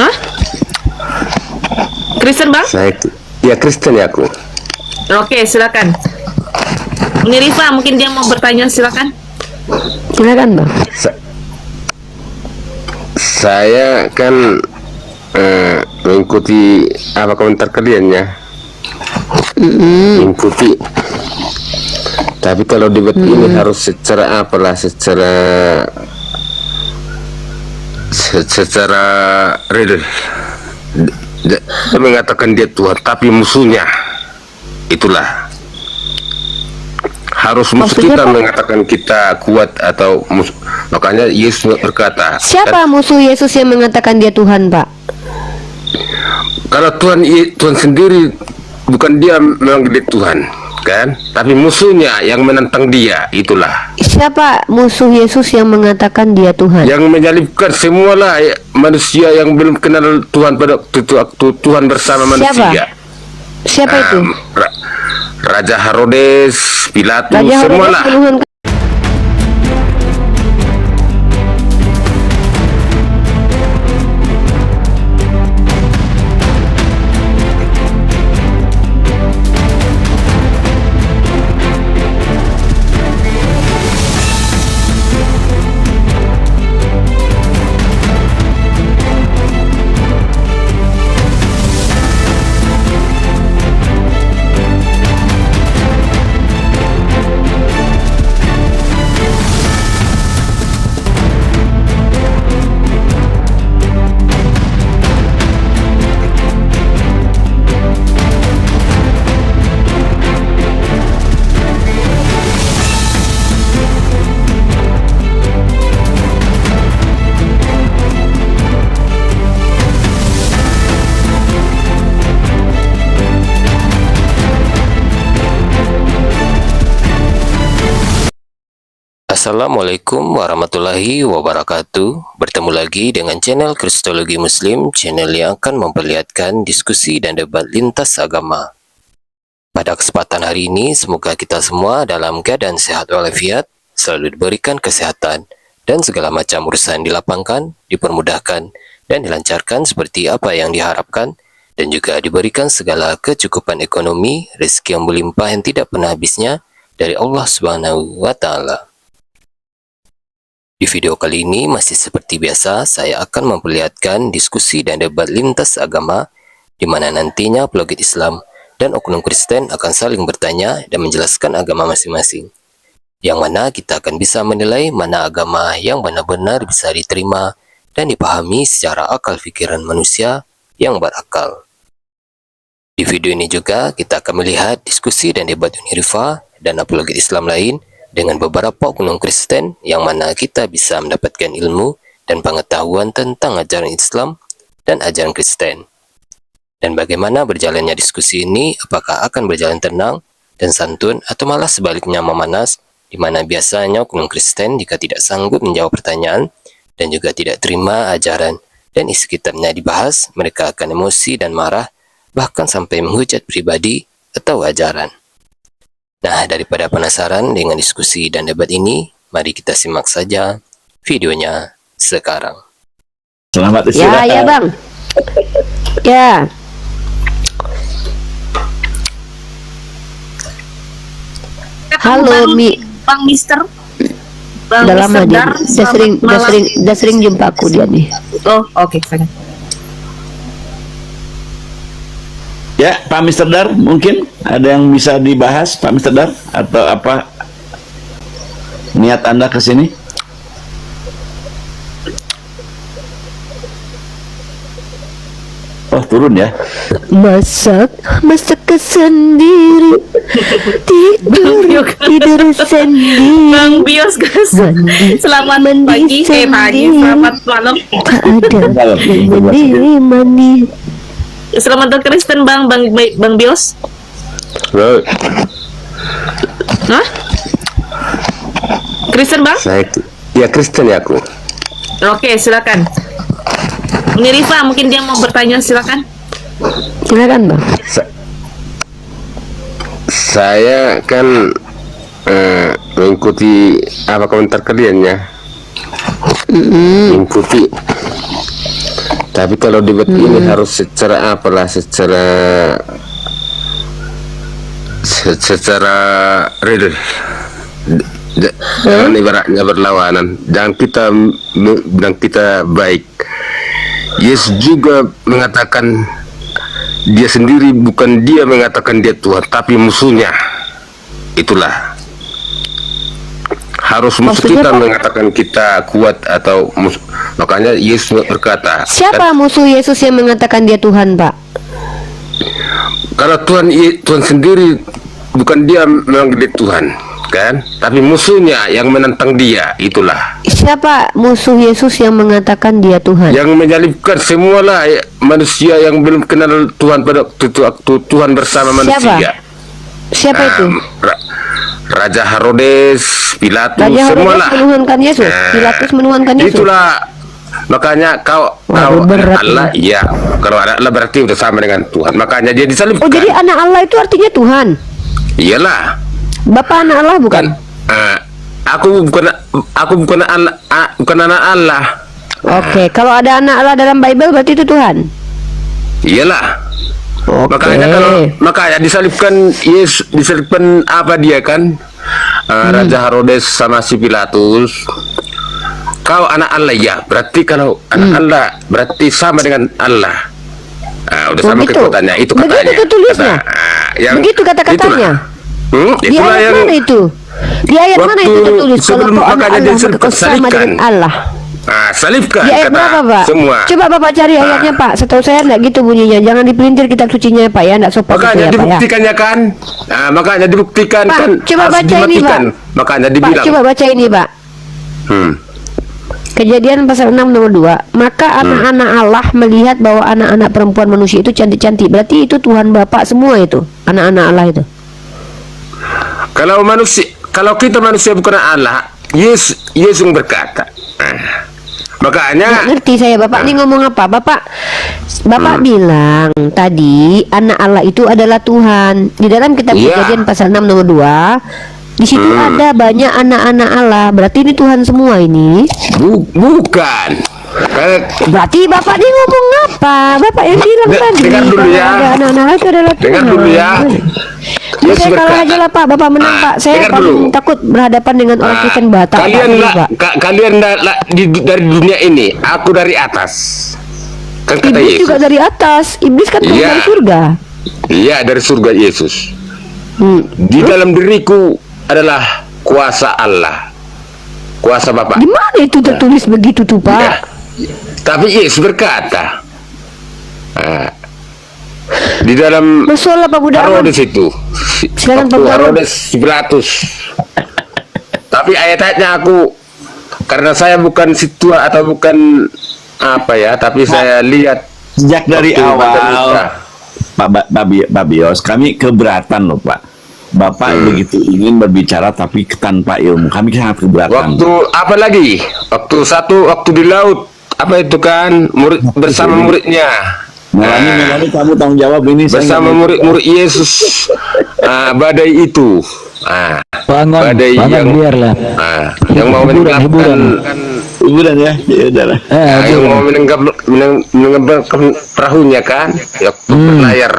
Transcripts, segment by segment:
Hah? Kristen bang? Ya Kristen ya aku. Oke, silakan. Ini Rifa, mungkin dia mau bertanya, silakan. Silakan bang. Saya kan mengikuti apa komentar kalian ya. Mengikuti. Tapi kalau debat ini harus secara apalah, secara real. Dia mengatakan dia Tuhan, tapi musuhnya itulah. Harus musuh kita mengatakan kita kuat atau musuh. Makanya Yesus berkata, siapa musuh Yesus yang mengatakan dia Tuhan, Pak? Kalau Tuhan sendiri, bukan dia memang dia Tuhan, kan? Tapi musuhnya yang menentang dia, itulah. Siapa musuh Yesus yang mengatakan dia Tuhan? Yang menyalibkan semualah manusia yang belum kenal Tuhan pada waktu Tuhan bersama manusia. Siapa itu? Raja Herodes, Pilatus, Raja semualah. Herodes. Assalamualaikum warahmatullahi wabarakatuh. Bertemu lagi dengan channel Kristologi Muslim, channel yang akan memperlihatkan diskusi dan debat lintas agama. Pada kesempatan hari ini, semoga kita semua dalam keadaan sehat walafiat, selalu diberikan kesehatan, dan segala macam urusan dilapangkan, dipermudahkan, dan dilancarkan seperti apa yang diharapkan, dan juga diberikan segala kecukupan ekonomi, rezeki yang berlimpah yang tidak pernah habisnya dari Allah Subhanahu wa Ta'ala. Di video kali ini masih seperti biasa, saya akan memperlihatkan diskusi dan debat lintas agama, di mana nantinya apologet Islam dan oknum Kristen akan saling bertanya dan menjelaskan agama masing-masing. Yang mana kita akan bisa menilai mana agama yang benar-benar bisa diterima dan dipahami secara akal pikiran manusia yang berakal. Di video ini juga kita akan melihat diskusi dan debat Unirifa dan apologet Islam lain dengan beberapa oknum Kristen yang mana kita bisa mendapatkan ilmu dan pengetahuan tentang ajaran Islam dan ajaran Kristen. Dan bagaimana berjalannya diskusi ini, apakah akan berjalan tenang dan santun atau malah sebaliknya memanas, di mana biasanya oknum Kristen jika tidak sanggup menjawab pertanyaan dan juga tidak terima ajaran dan isi kitabnya dibahas, mereka akan emosi dan marah, bahkan sampai menghujat pribadi atau ajaran. Nah, daripada penasaran dengan diskusi dan debat ini, mari kita simak saja videonya sekarang. Selamat istirahat. Ya, Bang. Ya. Halo, Bang Mister. Bang udah lama dia. Dar, Udah sering jumpa aku dia nih. Oh, oke. Ya, Pak Mr. Dar, mungkin ada yang bisa dibahas, Pak Mr. Dar, atau apa niat Anda ke sini? Oh, turun ya. Masak sendiri, tidur sendiri. Bang Bios, guys. Selamat pagi, selamat malam. Ada yang mandi. Selamat Kristen Bang Bios. Hah? Kristen Bang? Ya Kristen ya aku. Oke, silakan. Ini Rifa, mungkin dia mau bertanya, silakan. Silakan Bang. Saya kan mengikuti apa komentar kalian ya. Mengikuti. Tapi kalau debat ini harus secara apalah, secara real. Jangan ibaratnya berlawanan. Jangan kita bilang kita baik. Yesus juga mengatakan dia sendiri, bukan dia mengatakan dia Tuhan, tapi musuhnya. Itulah. Harus musuh Maksudnya, kita Pak? mengatakan kita kuat atau musuh. Makanya Yesus berkata, Siapa musuh Yesus yang mengatakan dia Tuhan, Pak? kalau Tuhan sendiri, bukan dia memanggil dia Tuhan, kan? Tapi musuhnya yang menentang dia, itulah. Siapa musuh Yesus yang mengatakan dia Tuhan? Yang menyalibkan semualah manusia yang belum kenal Tuhan pada waktu Tuhan bersama manusia. Siapa itu? Raja Herodes, Pilatus, Raja Herodes semualah. menuhankan Yesus. Pilatus menuhankan Yesus. Itulah. Makanya kau berat Allah, iya. Kalau anak Allah berarti udah sama dengan Tuhan. Makanya dia disalibkan. Oh, jadi anak Allah itu artinya Tuhan. Iyalah. Bapak anak Allah bukan? Aku bukan Allah, bukan anak Allah. Oke, kalau ada anak Allah dalam Bible berarti itu Tuhan. Iyalah. Oke. Makanya disalibkan Yesus, disalibkan apa dia kan? Raja Herodes sama si Pilatus. Kau anak Allah, ya. Berarti kalau anak Allah berarti sama dengan Allah. Udah sama Begitu. kekuatannya. Itu katanya. Begitu tulisnya. Begitu kata-katanya. Di Itulah ayat yang mana itu? Di ayat mana itu waktu tertulis kalau sebelum kau anak makanya Allah dia maka kau sama salibkan. dengan Allah? Salibkan Di ayat kata berapa, Pak? semua. Coba Bapak cari ayatnya, Pak. Setahu saya enggak gitu bunyinya. Jangan dipelintir kitab sucinya, Pak, ya. Enggak sopan Makanya itu ya, Pak, ya. dibuktikannya kan? Makanya dibuktikan Pak, kan? coba harus baca ini, dimatikan. Pak. Makanya Pak, dibilang. coba baca ini, Pak. Kejadian pasal 6 nomor 2. Maka anak-anak Allah melihat bahwa anak-anak perempuan manusia itu cantik-cantik. Berarti itu Tuhan Bapak semua itu. Anak-anak Allah itu. Kalau kita manusia bukan Allah, Yesus yang berkata. Makanya Nggak ngerti saya, Bapak ini ngomong apa? Bapak bilang tadi anak Allah itu adalah Tuhan. Di dalam kitab Iya. Kejadian pasal 6 nomor 2, di situ ada banyak anak-anak Allah. Berarti ini Tuhan semua ini. bukan. Berarti Bapak ini ngomong apa? Bapak yang bilang tadi dengar dulu kalau ya. ada anak-anak Allah itu adalah Tuhan. Dengar dulu ya. Ya, Yesus saya kalah berkata. aja lah, Pak. Bapak menang, Pak. Saya dengar paling dulu. takut berhadapan dengan orang Kristen Batak. Kalian dari dunia ini, aku dari atas. Kan kata Iblis Yesus. juga dari atas. Iblis kan turun Iya. dari surga. Iya, dari surga Yesus. Di dalam diriku adalah kuasa Allah, kuasa Bapa. Di mana itu tertulis begitu tuh, Pak? Ya. Tapi Yesus berkata, di dalam Masalah Pak Budak. Herodes itu, Silakan, waktu Pak Budak. Herodes Pilatus. Tapi ayat-ayatnya aku, karena saya bukan situa atau bukan apa ya, tapi saya lihat Sejak dari waktu awal, Mandalika. Pak Bios, kami keberatan loh, Pak. Bapak begitu ingin berbicara tapi tanpa ilmu. Kami sangat keberatan. Waktu apa lagi? Waktu di laut, apa itu kan murid bersama muridnya. Melani kamu tanggung jawab ini. saya Bersama nggak- murid-murid Yesus, badai itu, Bangun, badai yang biarlah. yang mau menenggelamkan, Hiburan ya, ya udahlah. yang mau menenggelamkan perahunya kan, ya berlayar.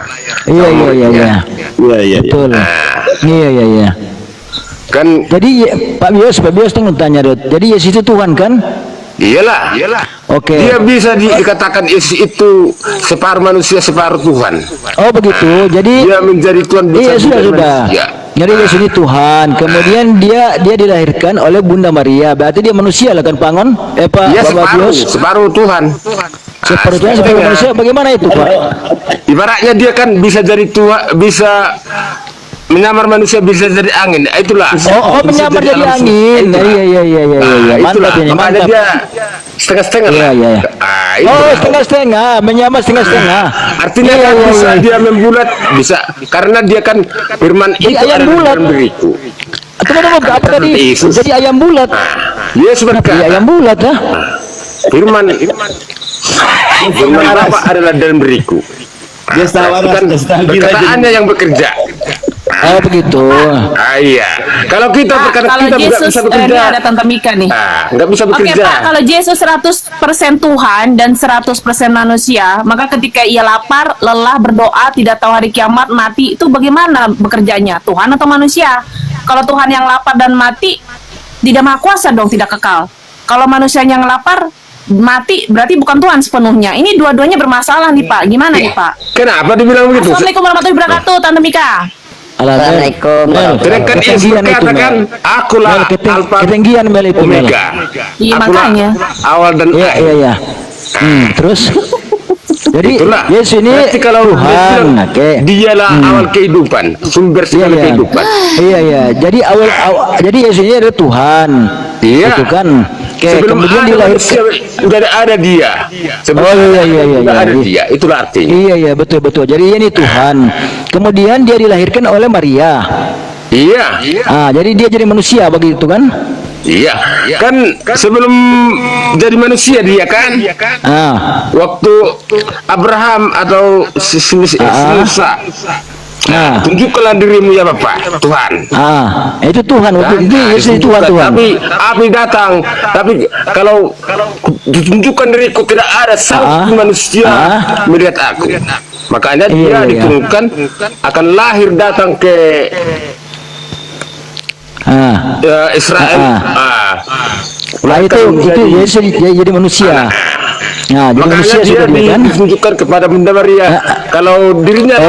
Iya. Iya. Betul. Iya. Kan Jadi Pak Bios tuh tanya, Dot. Jadi Yesus itu Tuhan kan? iyalah. Oke. Dia bisa dikatakan Yesus itu separuh manusia, separuh Tuhan. Oh begitu. Jadi Dia menjadi Tuhan iya bersama dengan sudah. manusia. Jadi Yesus ini Tuhan. Kemudian dia dilahirkan oleh Bunda Maria. Berarti dia manusia lah kan, Pangon? Pak Dia Bapak Bios. separuh Tuhan. Separuh Tuhan, separuh setengah. manusia. Bagaimana itu, Pak? Ibaratnya dia kan bisa jadi Tuhan, bisa menyamar manusia, bisa jadi angin. Itulah. Oh menyamar jadi angin. Iya. Mantap ini, Makanya mantap. dia setengah-setengah. Iya. Itulah. Oh setengah-setengah, menyamar setengah-setengah. Artinya kan bisa dia membulat, bisa karena dia kan firman Jadi itu ayam ada di bulat. dalam diriku. Tunggu, apa tadi? Yesus. Jadi ayam bulat. Yesus Iya berkata, ayam bulat ya. firman Bapa adalah dalam diriku. Dia tawaran, Bukan dia gila perkataannya yang bekerja. Oh begitu. Iya. Kalau kita Pak, berkata kalau kita nggak Yesus, bisa ini bekerja. ada Tante Mika nih. Nggak bisa Oke bekerja. Pak, kalau Yesus 100% Tuhan dan 100% manusia, maka ketika ia lapar, lelah, berdoa, tidak tahu hari kiamat, mati, itu bagaimana bekerjanya? Tuhan atau manusia? Kalau Tuhan yang lapar dan mati, tidak maha kuasa dong, tidak kekal. Kalau manusia yang lapar, mati, berarti bukan Tuhan sepenuhnya. Ini dua-duanya bermasalah nih Pak. Gimana nih Pak? Kenapa dibilang begitu? Assalamualaikum warahmatullahi wabarakatuh, Tante Mika. Assalamualaikum. Sedangkan Yesus berkatakan, akulah Alfa Ketinggian Mel itu Mel. Omega. Iya, Akulah makanya. awal dan Iya akhir. iya iya. Terus jadi Itulah. Yesus ini Berarti kalau dia Tuhan. bilang, Oke. dialah awal kehidupan, sumber Iya segala iya. kehidupan. Iya iya. Jadi jadi Yesus ini adalah Tuhan. Iya. Itu kan. Oke, Sebelum kemudian ada manusia, dilahirkan. udah ada dia. Sebelum Oh, iya, iya, iya, udah iya. ada dia. Itulah artinya. Iya iya betul betul. Jadi ini Tuhan. Kemudian dia dilahirkan oleh Maria. Iya. Jadi dia jadi manusia begitu kan? Iya. Kan sebelum jadi manusia dia kan. Waktu Abraham atau Musa. Tunjukkanlah dirimu ya Bapak, Tuhan. Itu Tuhan waktu itu Yesus Tuhan. Tapi api datang. Tapi kalau ditunjukkan diriku tidak ada satu manusia melihat aku. Makanya dia diturunkan akan lahir datang ke Israel. Nah itu Yesus jadi manusia. Nah, jadi makanya manusia dia sudah dia kan? ditunjukkan kepada Bunda Maria. Kalau dirinya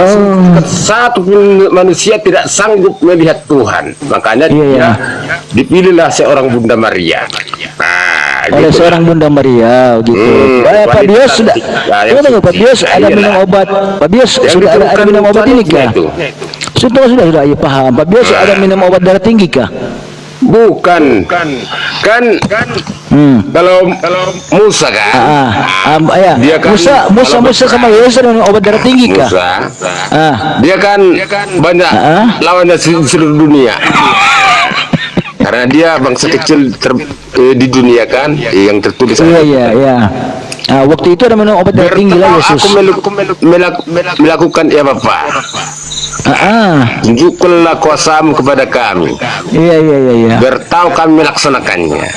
satu pun manusia tidak sanggup melihat Tuhan, makanya dia dipilihlah seorang Bunda Maria. Oleh gitu. seorang Bunda Maria gitu. Pak Bios sudah. Tunggu Pak Bios ada minum obat. Pak Bios sudah ada minum obat ini kah? Sudah iya paham. Pak Bios ada minum obat darah tinggi kah? Bukan. Kan kalau Musa kan. Ya. Dia kan Musa sama Yesus dengan obat darah tinggi kah? Dia kan banyak lawannya seluruh dunia. Karena dia bangsa kecil di dunia kan, yang tertulis. Iya. Waktu itu ada minum obat darah tinggi lah Yesus. Aku melakukan ya Bapak. Tunjukkanlah kuasamu kepada kami. Iya. Biar tahu kami melaksanakannya.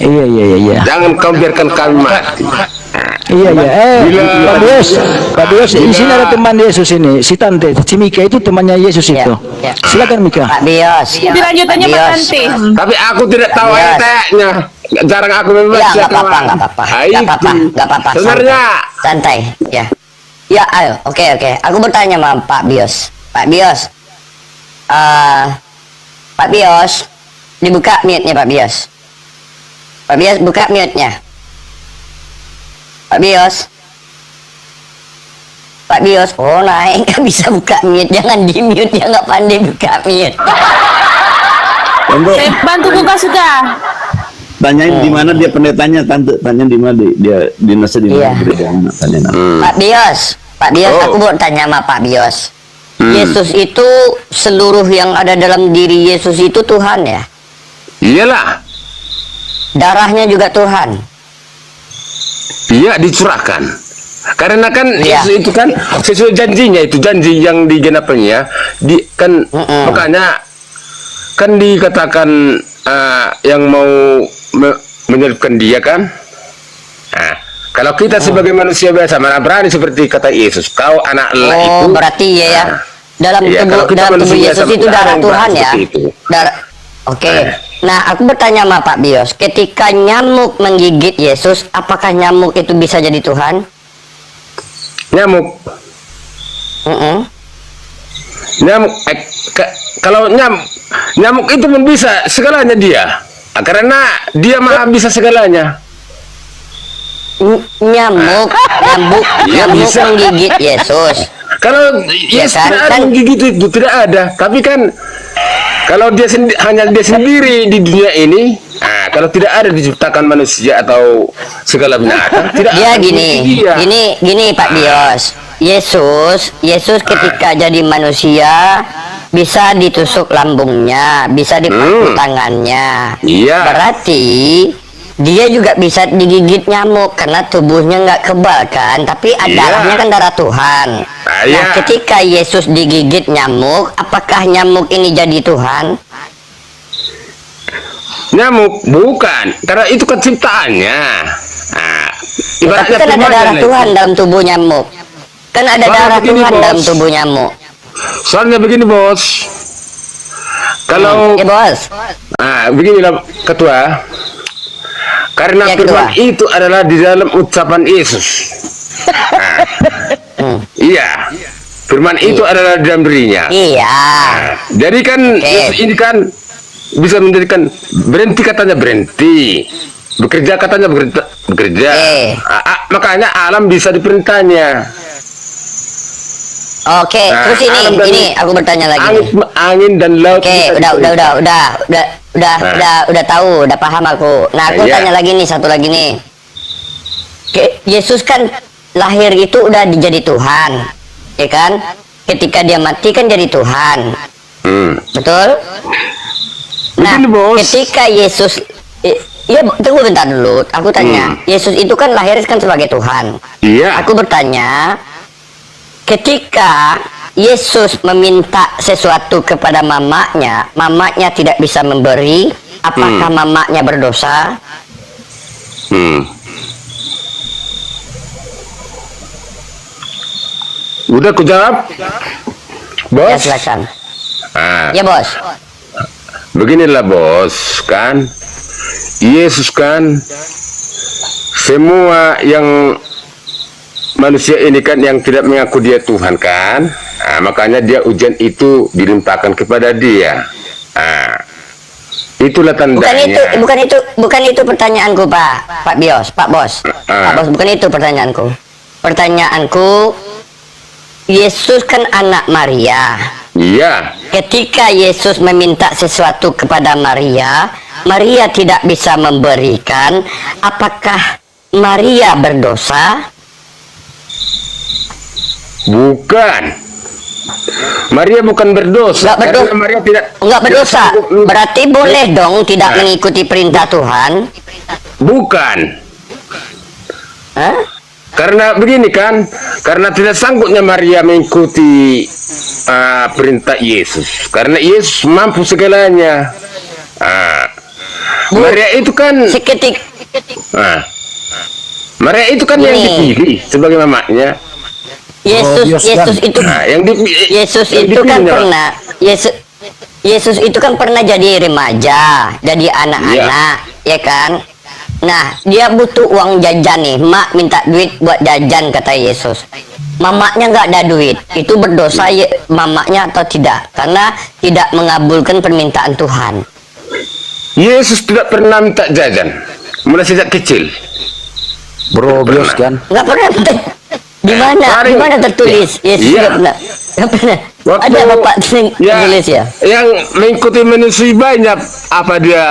Iya. Jangan kau biarkan kami mati. Iya. Pak Bios, di sini ada teman Yesus ini, si Tante, si Mika itu temannya Yesus itu. Silakan Mika. Pak Bios. Jadi lanjutannya Pak Tante. Tapi aku tidak tahu ayat-ayatnya. Jarang aku membaca. Ya, nggak apa-apa. Sebenarnya Santai. Ya, ayo. Oke. Aku bertanya sama Pak Bios. Pak Bios, dibuka mute-nya Pak Bios. Pak Bios buka mute-nya. Pak Bios, oh naik nggak bisa buka mute, jangan di mute, dia nggak pandai buka mute. Saya bantu buka sudah. Tanyain di mana dia pendetanya, tante. Tanya di mana dia dinasnya di mana. Tanya. Pak Bios, aku mau tanya sama Pak Bios. Yesus itu seluruh yang ada dalam diri Yesus itu Tuhan ya? iyalah. Darahnya juga Tuhan. Iya, dicurahkan. Karena kan Yesus itu kan sesuai janjinya, itu janji yang digenapinya makanya kan dikatakan yang mau menyelipkan dia kan. Kalau kita sebagai manusia biasa mana berani seperti kata Yesus, kau anak Allah itu. Berarti dalam tubuh Yesus itu darah Tuhan ya. Oke. Nah, aku bertanya sama Pak Bios, ketika nyamuk menggigit Yesus, apakah nyamuk itu bisa jadi Tuhan? Nyamuk. Nyamuk. Kalau nyamuk itu pun bisa segalanya dia. Karena dia maha bisa segalanya. Nyamuk bisa. menggigit Yesus. Kalau Yesus tidak ada menggigit itu tidak ada. Tapi kan kalau hanya dia sendiri di dunia ini, kalau tidak ada diciptakan manusia atau segala binatang, tidak Dia ada. gini Pak Bios. Yesus ketika jadi manusia bisa ditusuk lambungnya, bisa dipaku tangannya. Iya. Berarti dia juga bisa digigit nyamuk karena tubuhnya nggak kebal kan, tapi Iya. darahnya kan darah Tuhan. Ah, Nah, iya. ketika Yesus digigit nyamuk, apakah nyamuk ini jadi Tuhan? Nyamuk bukan, karena itu kan ciptaannya. Nah, Tapi ibaratnya kan ada firman darah lah Tuhan itu. dalam tubuh nyamuk. Kan ada Soalnya darah begini, Tuhan Bos. dalam tubuh nyamuk. Soalnya begini bos, kalau Ya bos. beginilah ketua, karena Ya, firman Ketua. itu adalah di dalam ucapan Yesus. Iya, firman itu adalah di dalam dirinya. Iya. Jadi kan Oke. Yesus ini kan bisa menjadikan berhenti katanya berhenti, bekerja katanya bekerja. Oke. Makanya alam bisa diperintahnya. Oke, Nah, terus alam dan- ini aku bertanya lagi. Angin dan laut. Oke, bisa udah diperintah. tahu, udah paham aku. Nah, aku Iya. tanya lagi nih, satu lagi nih. Yesus kan lahir itu udah jadi Tuhan, ya kan? Ketika dia mati kan jadi Tuhan, betul? Nah, Begini, Bos. ketika Yesus, ya tunggu bentar dulu, aku tanya. Yesus itu kan lahir kan sebagai Tuhan. Iya. Aku bertanya, ketika Yesus meminta sesuatu kepada mamanya, mamanya tidak bisa memberi, apakah mamanya berdosa? Udah aku jawab, bos. Ya silakan. Ah, Ya bos. beginilah bos, kan Yesus kan semua yang manusia ini kan yang tidak mengaku dia Tuhan kan, makanya dia ujian itu dilimpahkan kepada dia. Itulah tandanya. Bukan itu pertanyaanku, Pak Bios, Pak Bos. Pak Bos, bukan itu pertanyaanku. Pertanyaanku, Yesus kan anak Maria. Iya. Ketika Yesus meminta sesuatu kepada Maria, Maria tidak bisa memberikan, apakah Maria berdosa? Bukan. Maria bukan berdosa. Nggak berdosa. Karena Maria tidak. Enggak berdosa. tidak sanggup- Berarti boleh dong tidak mengikuti perintah Tuhan? Bukan. Hah? Karena begini kan, karena tidak sanggupnya Maria mengikuti perintah Yesus. Karena Yesus mampu segalanya. Maria itu kan, Maria itu kan yang Ini. dipilih sebagai mamanya. Yesus itu Yang dipilih. Yesus yang itu kan dipilihnya, Pak. pernah Yesus itu kan pernah jadi remaja, jadi anak-anak, ya kan? Nah, dia butuh uang jajan nih. Mak minta duit buat jajan, kata Yesus. Mamaknya nggak ada duit. Itu berdosa mamaknya atau tidak? Karena tidak mengabulkan permintaan Tuhan. Yesus tidak pernah minta jajan, mulai sejak kecil. Bro Bios kan. Nggak pernah. Di mana? Di mana tertulis? Yesus Iya. nggak pernah. Nggak pernah. Waktu- Ada bapak tulis ya? Yang mengikuti manusia banyak, apa dia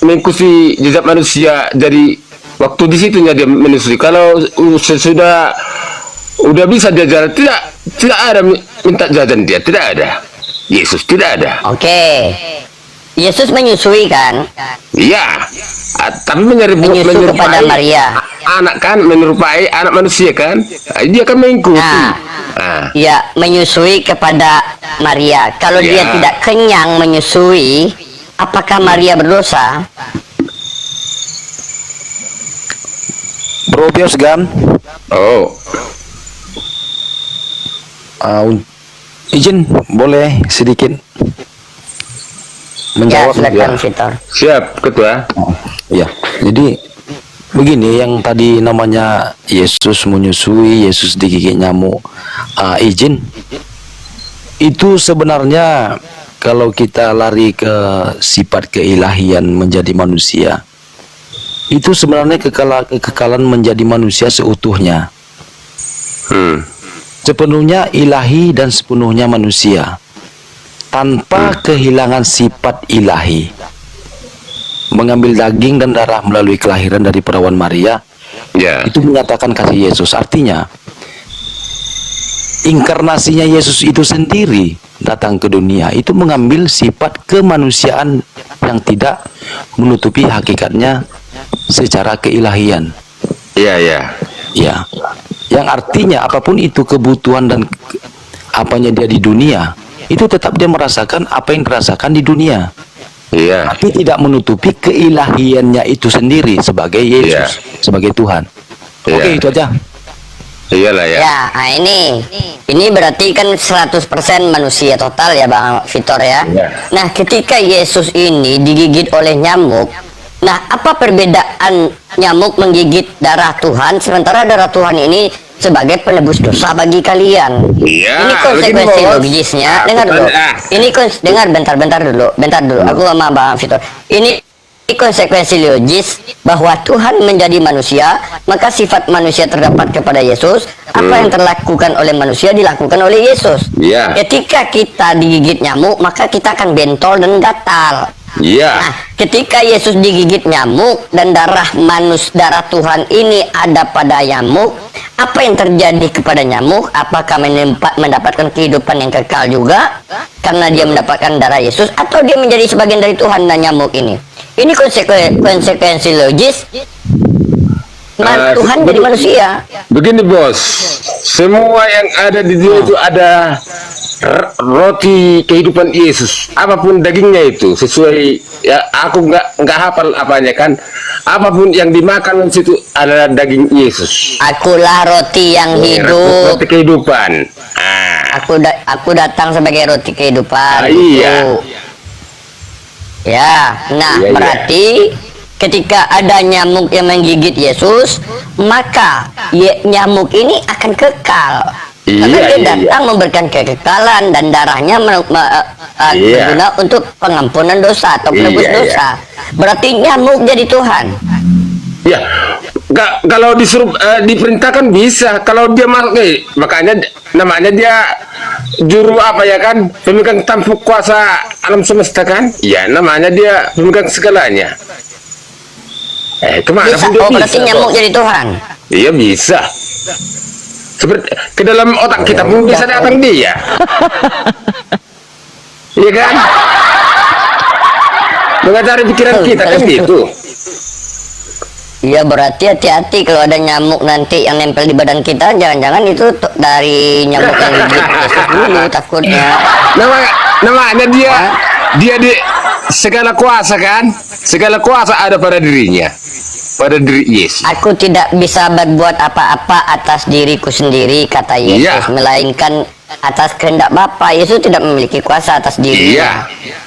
mengikuti jejak manusia, jadi waktu di situnya dia menyusui. Kalau sudah udah bisa dia jalan, tidak ada minta jajan, dia tidak ada. Yesus tidak ada. Oke. Yesus menyusui kan? Iya. Tapi Menyusu kepada Maria. anak kan, menyerupai anak manusia kan, dia kan mengikuti. Ya, menyusui kepada Maria. Kalau dia Ya. tidak kenyang menyusui, apakah Maria berdosa? Bro Bios kan. Oh, Izin boleh sedikit Ya, menjawab. silakan Sitor. siap ketua. Ya, jadi begini, yang tadi namanya Yesus menyusui, Yesus digigit nyamuk, izin itu sebenarnya kalau kita lari ke sifat keilahian menjadi manusia, itu sebenarnya kekekalan menjadi manusia seutuhnya, sepenuhnya ilahi dan sepenuhnya manusia, tanpa kehilangan sifat ilahi. Mengambil daging dan darah melalui kelahiran dari perawan Maria, Ya. itu menyatakan kasih Yesus. Artinya inkarnasinya Yesus itu sendiri datang ke dunia itu mengambil sifat kemanusiaan yang tidak menutupi hakikatnya secara keilahian. Iya, iya. Ya, yang artinya apapun itu kebutuhan dan apanya dia di dunia, itu tetap dia merasakan apa yang dirasakan di dunia. Iya. Tapi tidak menutupi keilahiannya itu sendiri sebagai Yesus, sebagai Tuhan. Iya. Oke, itu aja. Iyalah ya. Ya, nah ini berarti kan 100% manusia total ya Bang Vitor ya. Ya. Nah, ketika Yesus ini digigit oleh nyamuk, nah apa perbedaan nyamuk menggigit darah Tuhan sementara darah Tuhan ini sebagai penebus dosa bagi kalian? Iya, Ini konsekuensi begini, Bos. logisnya. Nah, Dengar dulu. pertanyaan. Ini dengar bentar dulu. Aku sama Bang Vitor. Ini konsekuensi logis bahwa Tuhan menjadi manusia, maka sifat manusia terdapat kepada Yesus. Apa yang terlakukan oleh manusia dilakukan oleh Yesus. Iya. Ketika kita digigit nyamuk, maka kita akan bentol dan gatal. Iya. Nah, ketika Yesus digigit nyamuk dan darah Tuhan ini ada pada nyamuk, apa yang terjadi kepada nyamuk? Apakah mendapatkan kehidupan yang kekal juga karena dia mendapatkan darah Yesus, atau dia menjadi sebagian dari Tuhan dan nyamuk ini? Ini konsekuensi logis. Tuhan jadi manusia. Begini Bos, semua yang ada di dunia itu ada roti kehidupan Yesus. Apapun dagingnya itu sesuai ya, aku nggak hafal apanya kan. Apapun yang dimakan di situ adalah daging Yesus. Akulah roti yang hidup. Roti kehidupan. Aku datang sebagai roti kehidupan. Iya. Ya, nah Iya, berarti ketika ada nyamuk yang menggigit Yesus, maka nyamuk ini akan kekal. Karena dia datang memberikan kekekalan dan darahnya berguna untuk pengampunan dosa atau penebus dosa. Berarti nyamuk jadi Tuhan. Ya, kalau disuruh diperintahkan bisa. Kalau dia makanya namanya dia juru apa ya kan, pemegang tampuk kuasa alam semesta kan? Ya, namanya dia pemegang segalanya. Kemana Bisa, pun dia berarti bisa, nyamuk Bos. jadi Tuhan. Iya bisa. Seperti ke dalam otak kita pun bisa datang dia. Iya kan? Mengajari pikiran kita kan gitu. Iya, berarti hati-hati kalau ada nyamuk nanti yang nempel di badan kita, jangan-jangan itu dari nyamuk yang gigit Yesus dulu takutnya. Namanya dia di segala kuasa kan? Segala kuasa ada pada dirinya. Pada diri Yesus. Aku tidak bisa berbuat apa-apa atas diriku sendiri, kata Yesus, Iya. melainkan atas kehendak Bapa. Yesus tidak memiliki kuasa atas dirinya. Iya.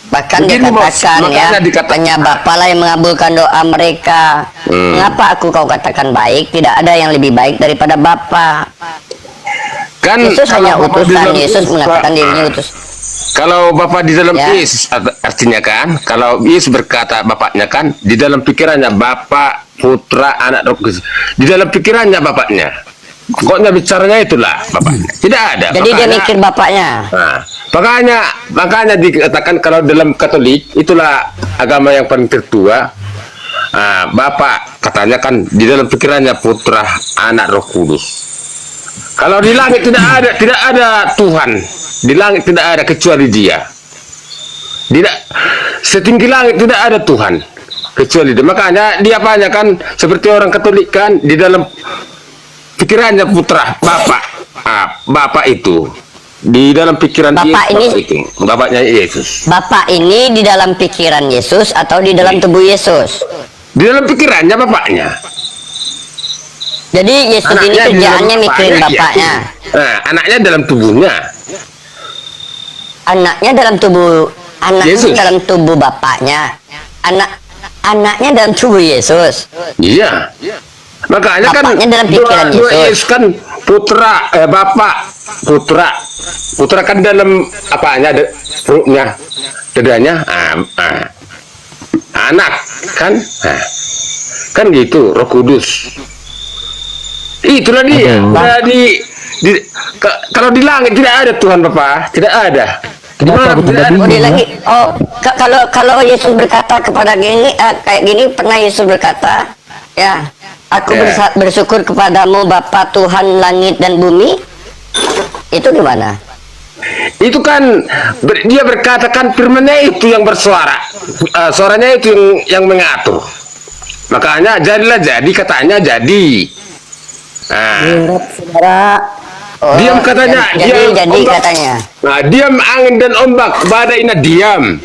Bahkan Begini, Bos, dikatakan ya, makanya dikatakan- hanya Bapa lah yang mengabulkan doa mereka. Mengapa kau katakan baik? Tidak ada yang lebih baik daripada Bapa. Kan Yesus hanya kalau Bapak di utusan. dalam- Yesus mengatakan dirinya utus. Kalau Bapak di dalam Ya. Yesus artinya kan, kalau Yesus berkata Bapaknya kan, di dalam pikirannya Bapak, Putra, Anak, Roh Kudus. Di dalam pikirannya Bapaknya. Pokoknya bicaranya itulah Bapaknya. Tidak ada. Jadi dia mikir Bapaknya. Nah, makanya dikatakan kalau dalam Katolik itulah agama yang paling tertua. Bapak katanya kan di dalam pikirannya Putra, Anak, Roh Kudus. Kalau di langit tidak ada Tuhan. Di langit tidak ada kecuali Dia. Tidak setinggi langit tidak ada Tuhan kecuali Dia. Makanya dia apanya kan seperti orang Katolik kan di dalam pikirannya Putra, Bapak. Bapak itu di dalam pikiran Bapak Yesus, ini- itu Bapaknya Yesus. Bapak ini di dalam pikiran Yesus atau di dalam tubuh Yesus? Di dalam pikirannya Bapaknya. Jadi Yesus ini Anaknya di dalam kerjaannya mikirin Bapaknya. Nah, anaknya dalam tubuhnya. Anaknya dalam tubuh Yesus. dalam tubuh Bapaknya. Anaknya dalam tubuh Yesus. Iya. Makanya kan Bapaknya dalam pikiran dua Yesus. Yesus kan Putra, Bapak, Putra kan dalam apanya, perutnya, dadanya, anak kan, kan gitu, Roh Kudus. Itulah dia. Nah, kalau di langit tidak ada Tuhan Bapa, tidak ada. Di mana pun tidak ada. Oh, dia lagi. Oh, kalau Yesus berkata kepada kayak gini, pernah Yesus berkata, ya, aku Ya. bersyukur kepadamu Bapa Tuhan langit dan bumi. Itu gimana? Itu kan dia berkata kan firman-Nya itu yang bersuara, suaranya itu yang mengatur. Makanya jadilah jadi, katanya jadi. Nah, Berat, saudara. Oh, diam katanya, diam jadi ombak. katanya. Nah, diam angin dan ombak, badainya diam.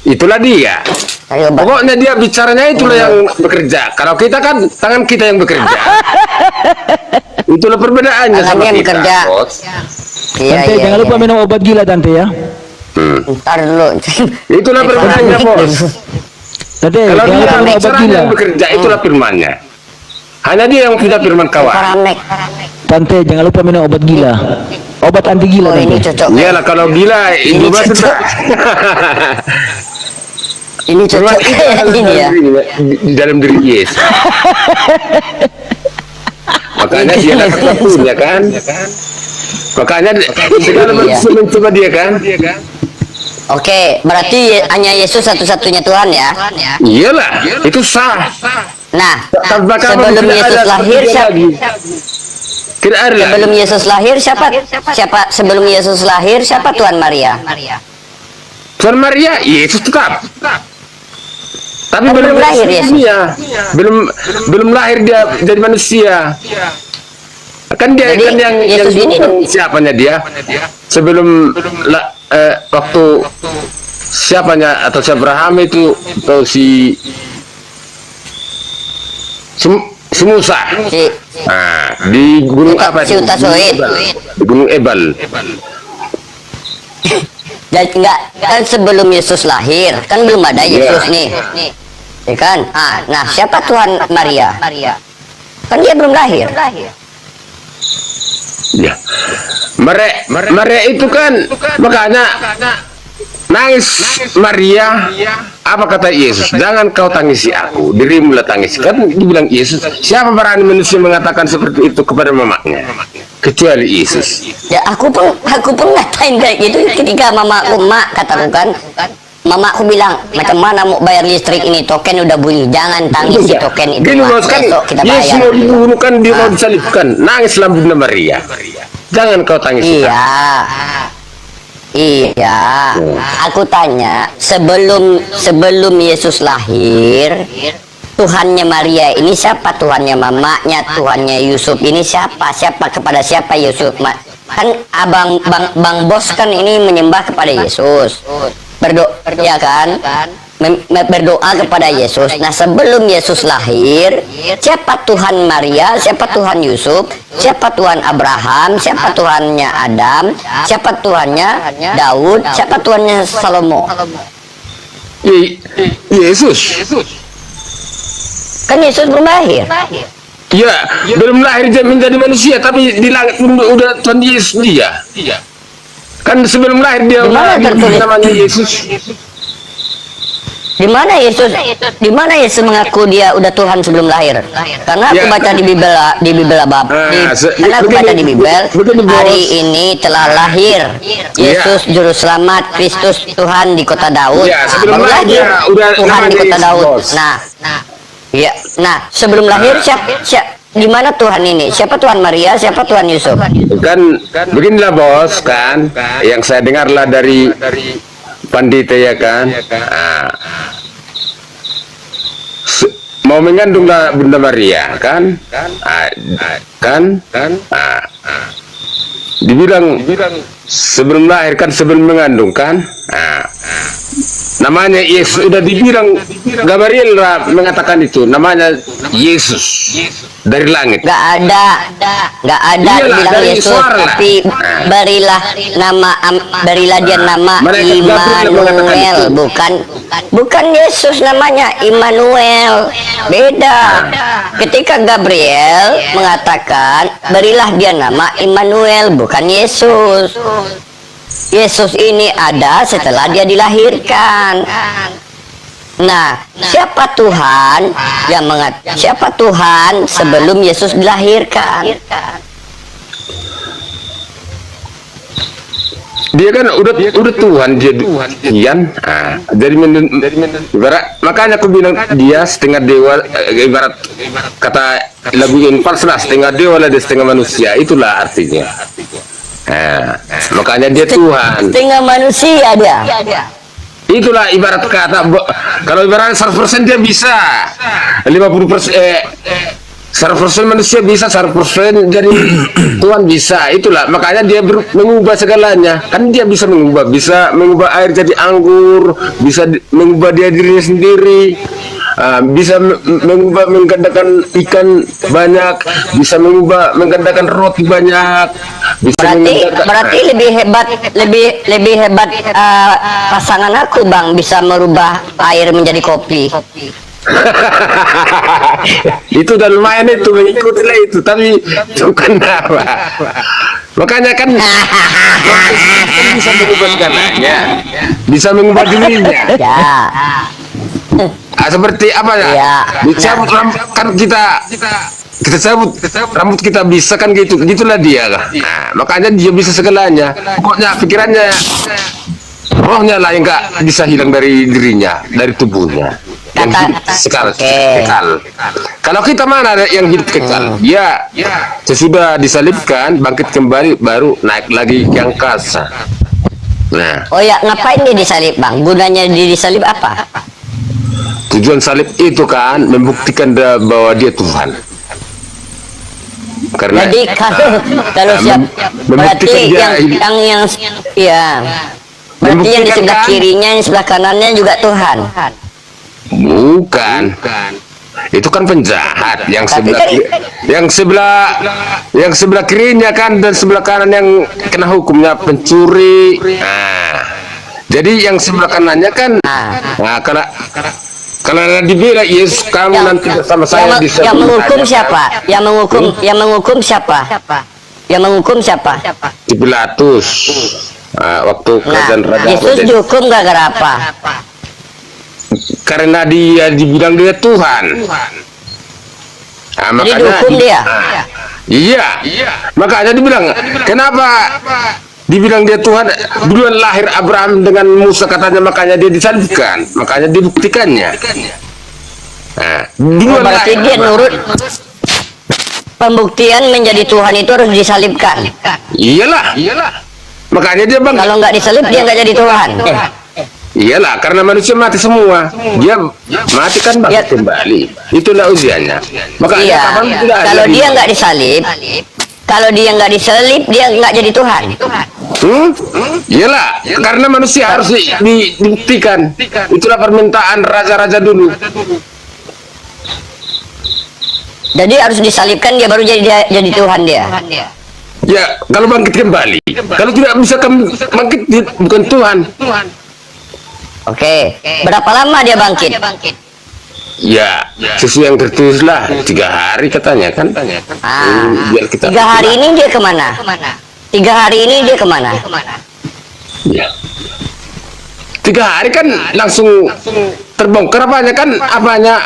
Itulah dia. Cari obat. Pokoknya dia bicaranya itulah yang bekerja. Kalau kita kan tangan kita yang bekerja. Itulah perbedaannya Tangannya sama yang kita, bekerja. bos. Iya, Tante, jangan lupa minum obat gila Tante ya. Ntar dulu. Itulah perbedaannya, bos. Tante, Kalau jangan dia lupa minum obat bicaranya gila. yang bekerja, itulah firmannya. Hanya dia yang punya firman kawan. Paramek. Tante, jangan lupa minum obat gila. Obat anti gila Oh, ini Tante. cocok. Iyalah kalau gila Ini itu mah cocok. sudah. Ini cocok ini ya. Di dalam diri Yesus. Makanya dia kata punya kan. Makanya segala Iya. manusia mencoba dia kan. Oke, berarti hanya Yesus satu-satunya Tuhan ya. Iyalah, itu sah. Nah, Tanpa kamu sebelum tidak Yesus ada lahir seperti dia siapa? lagi. Tidak ada lagi. Sebelum Yesus lahir siapa? Sebelum Yesus lahir siapa Tuhan Maria? Tuhan Maria, Yesus tetap. Tapi Kan belum lahir Yesus. Iya. Belum lahir dia jadi manusia. Kan dia Jadi, kan yang Yesus ini siapanya dia sebelum waktu siapanya atau si Abraham itu atau si Musa. Nah, di gunung apa Si itu? Utasoid. Di gunung Ebal. Dan enggak kan sebelum Yesus lahir kan belum ada Yesus Iya. nih. Ya kan? Nah, siapa Tuhan Maria? Kan dia belum lahir. Ya. Maria itu kan makanya nangis Maria. Apa kata Yesus? Jangan kau tangisi aku, dirimu lah tangisi. Kan dibilang Yesus, siapa berani manusia mengatakan seperti itu kepada mamanya? Kecuali Yesus. Ya aku pun ngatain kayak gitu ketika mamaku kataku kan. Mamaku bilang, macam mana mau bayar listrik ini, token udah bunyi, jangan tangis si token itu. Gini Mak. bos, kan Besok kita Yesus bayar. mau dibunuh kan, dia mau disalibkan. Nangislah Bunda Maria. Jangan kau tangisi. Iya. Iya. Aku tanya, sebelum Yesus lahir, Tuhannya Maria ini siapa? Tuhannya mamanya, Tuhannya Yusuf ini siapa? Siapa kepada siapa Yusuf? Kan Bang Bos kan ini menyembah kepada Yesus. Ya kan? Berdoa kepada Yesus. Nah, sebelum Yesus lahir, siapa Tuhan Maria, siapa Tuhan Yusuf, siapa Tuhan Abraham, siapa Tuhannya Adam, siapa Tuhannya Daud, siapa Tuhannya Salomo? Yesus. Kan Yesus belum lahir. Ya, belum lahir dia menjadi manusia, tapi di langit pun udah Tuhan Yesus dia. Kan sebelum lahir dia Di mana tertulis? namanya Yesus. Di mana Yesus mengaku dia udah Tuhan sebelum lahir? Karena aku Ya. baca di Bibel karena aku baca di Bibel, begini, Bos. hari ini telah lahir Yesus Juru Selamat Kristus Tuhan di kota Daud. Ya, sebelum Baru lahir lahir dia udah Tuhan di namanya kota Yesus, Daud. Bos. Nah, sebelum lahir di mana Tuhan ini? Siapa Tuhan Maria? Siapa Tuhan Yusuf? Kan beginilah bos kan, yang saya dengarlah dari pandita ya kan. Mau mengandunglah Bunda Maria kan, dibilang sebelum lahir kan, sebelum mengandung kan. Namanya Yesus udah dibilang, Gabriel mengatakan itu namanya Yesus dari langit. Gak ada Iyalah, dibilang dari Yesus, suara lah. tapi berilah dia nama Mereka Gabriel mengatakan Immanuel, itu. bukan Yesus namanya Immanuel, beda. Ketika Gabriel mengatakan berilah dia nama Immanuel, bukan Yesus. Yesus ini ada setelah dia dilahirkan. Nah, siapa Tuhan siapa Tuhan sebelum Yesus dilahirkan? Dia kan udah Tuhan dia Ian. Jadi makanya aku bilang dia setengah dewa, ibarat kata lagu Infal setengah dewa lah, dia setengah manusia, itulah artinya. Makanya dia Tuhan. Setengah manusia dia. Itulah ibarat kata, kalau ibarat 100% dia bisa, 50% 100% manusia bisa, 100% jadi Tuhan bisa. Itulah makanya dia mengubah segalanya. Kan dia bisa mengubah air jadi anggur, bisa mengubah dia dirinya sendiri. Bisa menggandakan ikan banyak, bisa menggandakan roti banyak, bisa Berarti lebih hebat pasangan aku, Bang, bisa merubah air menjadi kopi. itu udah lumayan, itu mengikutilah itu, tapi bukan apa. Makanya kan bisa mengubah segalanya, bisa mengubah dirinya. Ya. Seperti apa ya? Iya. Dicabut kan kita cabut rambut kita bisa kan, gitulah dia kan. Nah, makanya dia bisa segalanya. Pokoknya pikirannya, rohnya lah yang nggak bisa hilang dari dirinya, dari tubuhnya. Yang hidup kekal. Kalau kita mana ada yang hidup kekal? Ya, sesudah disalibkan, bangkit kembali, baru naik lagi ke angkasa. Nah, Oh ya, ngapain dia disalib, Bang? Gunanya dia disalib apa? tujuan salib itu kan membuktikan bahwa dia Tuhan. Karena Jadi kalau siap berarti dia yang ya berarti yang di sebelah kan? kirinya, yang sebelah kanannya juga Tuhan. Bukan. Itu kan penjahat yang Tapi yang sebelah kirinya kan, dan sebelah kanan yang kena hukumnya pencuri. Nah, jadi yang sebelah kanannya kan, nah kalau dibilang Yesus, kamu nanti bersama saya di yang menghukum surga. siapa? Yang menghukum siapa? Yang menghukum siapa? Di Pilatus. Waktu kerajaan Raja Yesus Herodes. dihukum gara-gara apa? Karena dia dibilang dia Tuhan. Jadi dihukum dia. Iya. Makanya dibilang, kenapa dibilang dia Tuhan? Duluan lahir Abraham dengan Musa katanya, makanya dia disalibkan, makanya dibuktikannya. Nah, duluan Berarti lahir dia Abraham. nurut. Pembuktian menjadi Tuhan itu harus disalibkan. Iyalah. Makanya dia bang. Kalau nggak disalib dia nggak jadi Tuhan. Iyalah, karena manusia mati semua. Dia mati kan bangkit kembali. Itulah ujiannya. Makanya Iya. kapan tidak ada Kalau lagi. dia nggak disalib, dia nggak jadi Tuhan. Iyalah, karena manusia harus dibuktikan. Itulah permintaan raja-raja dulu. Jadi harus disalibkan dia baru jadi Tuhan dia. Ya, kalau bangkit kembali. Kalau tidak bisa bangkit, dia bukan Tuhan. Oke. Berapa lama dia bangkit? Ya, sesuai yang tertulis lah, 3 hari katanya kan. Biar kita 3 hari ini dia kemana? 3 hari ini dia kemana? Ya. 3 hari kan langsung terbongkar apanya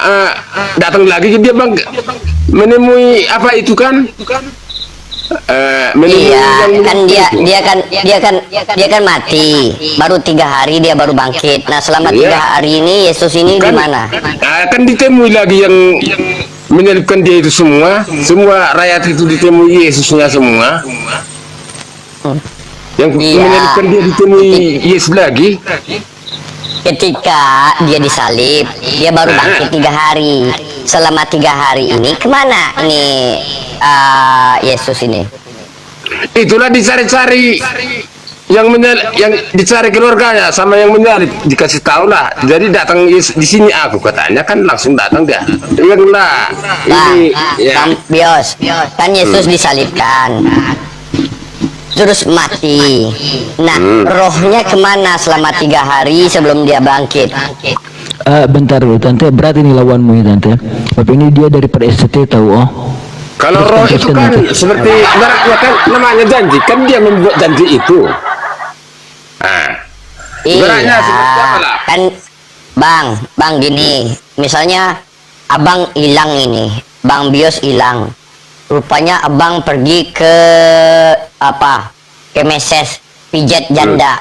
datang lagi dia bang menemui apa itu kan, menemui Iya, kan itu. dia kan mati. Baru 3 hari dia baru bangkit. Nah, selama 3 Iya. hari ini Yesus ini di mana? Kan ditemui lagi yang menyalibkan dia itu, semua rakyat itu ditemui Yesusnya semua. Yang Iya. menyalibkan dia ditemui Yesus lagi. Ketika dia disalib, dia baru bangkit 3 hari. Selama 3 hari ini kemana ini Yesus ini? Itulah dicari-cari yang dicari keluarganya sama yang menyalib, dikasih tahu lah. Jadi datang di sini aku katanya kan, langsung datang dia. Iyalah. Ini ya. Bang Bios, kan Yesus disalibkan. Terus mati. Nah, rohnya kemana selama 3 hari sebelum dia bangkit? Bentar dulu tante, berat ini lawanmu ya tante. Tapi ini dia dari SCT tahu oh. Kalau roh itu kan seperti ibaratnya kan namanya janji, kan dia membuat janji itu. Ibaratnya seperti apa lah? Kan Bang gini, misalnya Abang hilang ini, Bang Bios hilang. Rupanya Abang pergi ke ke meses pijat janda.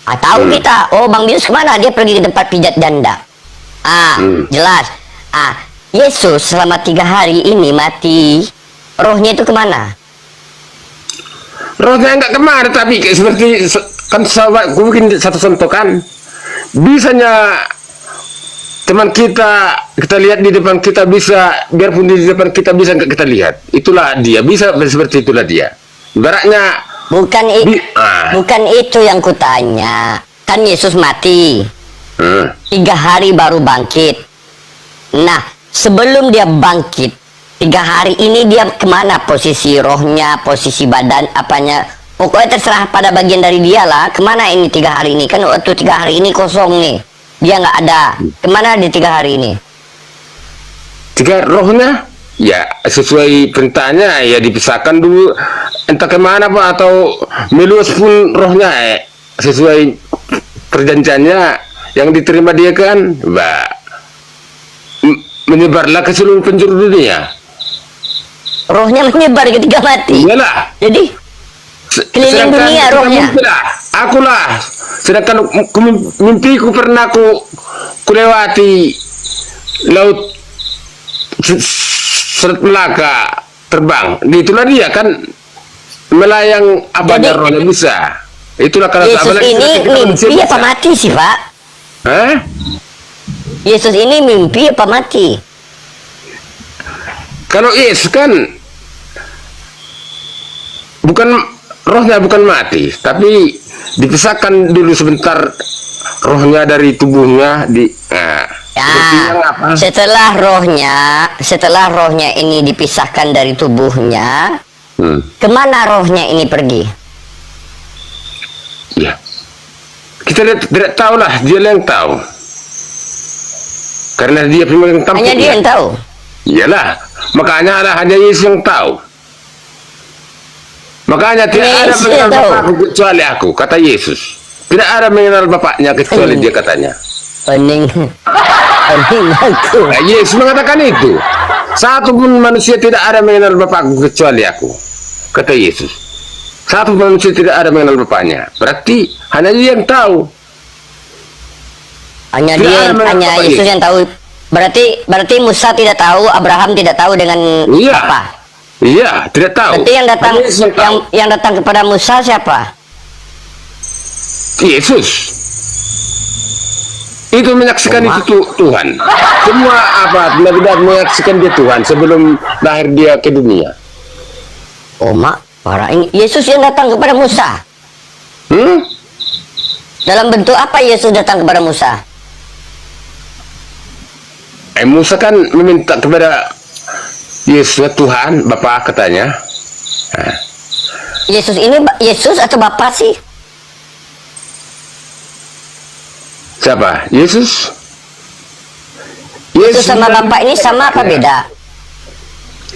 Tahu kita, oh Bang Bios kemana? Dia pergi ke tempat pijat janda. Jelas. Yesus selama 3 hari ini mati, rohnya itu kemana? Rohnya enggak kemana, tapi seperti kan sahabat gue bikin satu contoh kan. bisanya teman kita lihat di depan kita bisa, biarpun di depan kita bisa nggak kita lihat, itulah dia, bisa seperti itulah dia. Ibaratnya bukan itu yang kutanya. Kan Yesus mati 3 hari baru bangkit. Nah, sebelum dia bangkit 3 hari ini dia kemana posisi rohnya, posisi badan, apanya, pokoknya terserah pada bagian dari dia lah. Kemana ini 3 hari ini? Kan waktu 3 hari ini kosong nih, dia nggak ada. Kemana di 3 hari ini? 3 rohnya ya sesuai perintahnya ya dipisahkan dulu, entah kemana Pak, atau meluas pun rohnya sesuai perjanjiannya yang diterima dia kan, menyebarlah ke seluruh penjuru dunia. Rohnya menyebar ketika mati. Iyalah. Jadi keliling dunia rohnya. Akulah. Sedangkan mimpiku pernah ku lewati laut Selat Melaka terbang. Itulah dia kan melayang abadi rohnya bisa. Itulah kalau Yesus ini mimpi apa mati sih Pak? Yesus ini mimpi apa mati? Kalau Yesus kan bukan rohnya, bukan mati, tapi dipisahkan dulu sebentar rohnya dari tubuhnya setelah rohnya ini dipisahkan dari tubuhnya, kemana rohnya ini pergi? Ya, kita tidak tahu lah, dia yang tahu, karena dia pemegang tampuk. Hanya dia yang tahu. Iyalah, makanya hanya Yesus yang tahu. Makanya tidak ada mengenal Bapakku kecuali aku, kata Yesus. Tidak ada mengenal Bapaknya kecuali dia, katanya. Pening aku. Nah, Yesus mengatakan itu. Satu pun manusia tidak ada mengenal Bapakku kecuali aku, kata Yesus. Satu manusia tidak ada mengenal Bapaknya. Berarti hanya dia yang tahu. Hanya Yesus yang tahu. Berarti Musa tidak tahu, Abraham tidak tahu dengan apa? Iya, tidak tahu. Berarti yang datang kepada Musa siapa? Yesus. Itu menyaksikan itu Tuhan. Semua Nabi Daud menyaksikan dia Tuhan sebelum lahir dia ke dunia. Parah ini. Yesus yang datang kepada Musa. Dalam bentuk apa Yesus datang kepada Musa? Musa kan meminta kepada Yesus, Tuhan, Bapa, katanya. Yesus ini Yesus atau Bapa sih? Siapa? Yesus? Yesus sama Bapa ini sama apa beda?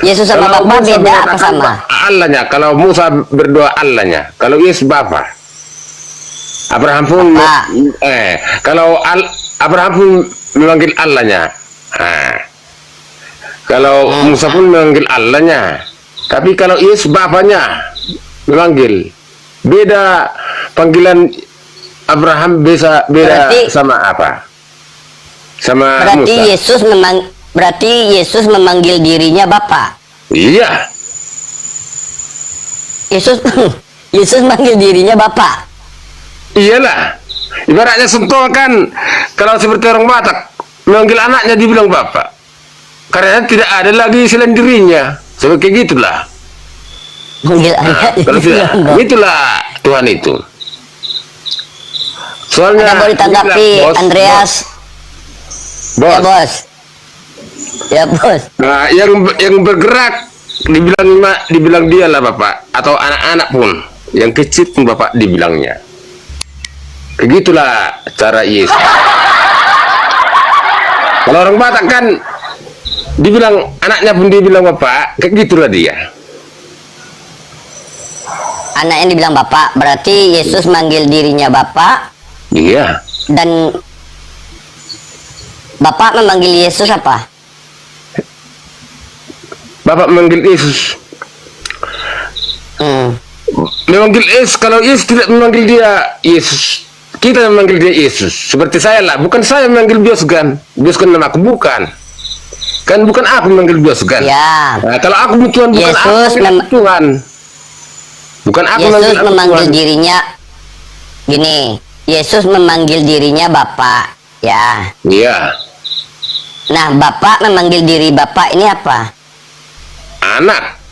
Yesus sama Bapa beda apa sama? Allahnya. Kalau Musa berdoa Allahnya, kalau Yesus Bapa. Abraham pun kalau Abraham pun memanggil Allahnya. Kalau Musa pun memanggil Allahnya. Tapi kalau Yesus Bapaknya memanggil, beda panggilan. Abraham beda sama apa? Sama Musa. Berarti Yesus memanggil dirinya Bapa. Iya. Yesus manggil dirinya Bapa. Iyalah. Ibaratnya contoh kan, kalau seperti orang Batak memanggil anaknya dibilang Bapak. Karena tidak ada lagi selain dirinya. Seperti gitulah. Manggil kalau tidak, itulah Tuhan itu. Soalnya ada mau ditanggapi Andreas. Bos. Ya bos. Nah, yang bergerak dibilang dia lah Bapak, atau anak-anak pun yang kecil pun Bapak dibilangnya. Begitulah cara Yesus. Kalau orang Batak kan dibilang anaknya pun dibilang Bapak, kayak gitulah dia. Anaknya dibilang Bapak, berarti Yesus manggil dirinya Bapak. Iya. Dan Bapak memanggil Yesus apa? Bapak memanggil Yesus. Memanggil Yesus. Kalau Yesus tidak memanggil dia Yesus, kita memanggil dia Yesus. Seperti saya lah, bukan saya memanggil Biosgan. Biosgan nama aku, bukan. Kan bukan aku memanggil Biosgan. Ya. Nah, kalau aku Tuhan, bukan Yesus aku Tuhan. Bukan aku Yesus memanggil dirinya gini. Yesus memanggil dirinya Bapak, ya. Iya. Nah, Bapak memanggil diri Bapak ini apa? Anak.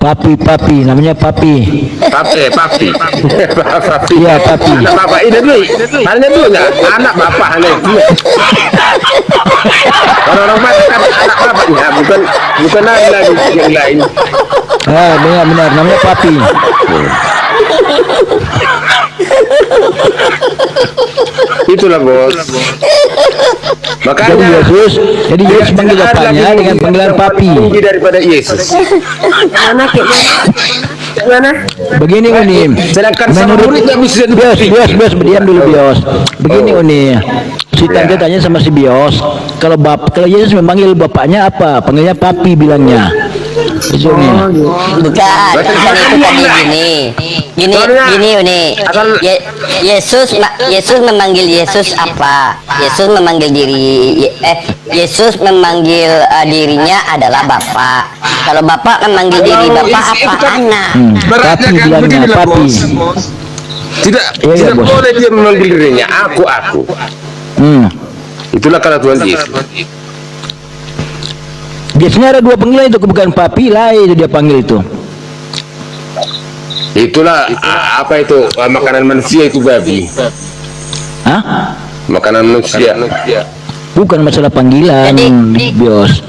Papi, namanya papi. Papi. Papi. Iya, papi. Anak bapak ini dulu. Hanya dulu ya. Anak bapak hanya itu. Orang-orang batak kan anak bapaknya, bukan ada lagi yang lain. Ah, benar, namanya papi. Itulah bos. Makanya Jadi Yesus panggil bapaknya dengan panggilan papi. Tinggi daripada Yesus. Mana? Begini Uni, Sedangkan sama menurut murid nggak bisa Bios, diam dulu Bios. Begini Uni, si tante tanya sama si Bios, kalau Yesus memanggil bapaknya apa? Panggilnya papi bilangnya. Itu Uni. Bukan itu tadi gini Uni. Yesus memanggil Yesus apa? Yesus memanggil Yesus memanggil dirinya adalah Bapak. Kalau Bapak memanggil diri Bapak apa? Anak. Beratnya Papi kan bilangnya, beginilah papi. bos. Tidak Iya, bos. boleh dia memanggil dirinya aku. Itulah kata Tuhan Yesus. Biasanya ada dua panggilan itu, bukan papi lain itu dia panggil itu. Itulah apa itu makanan manusia itu babi. Hah? Makanan manusia. Bukan masalah panggilan, Bios.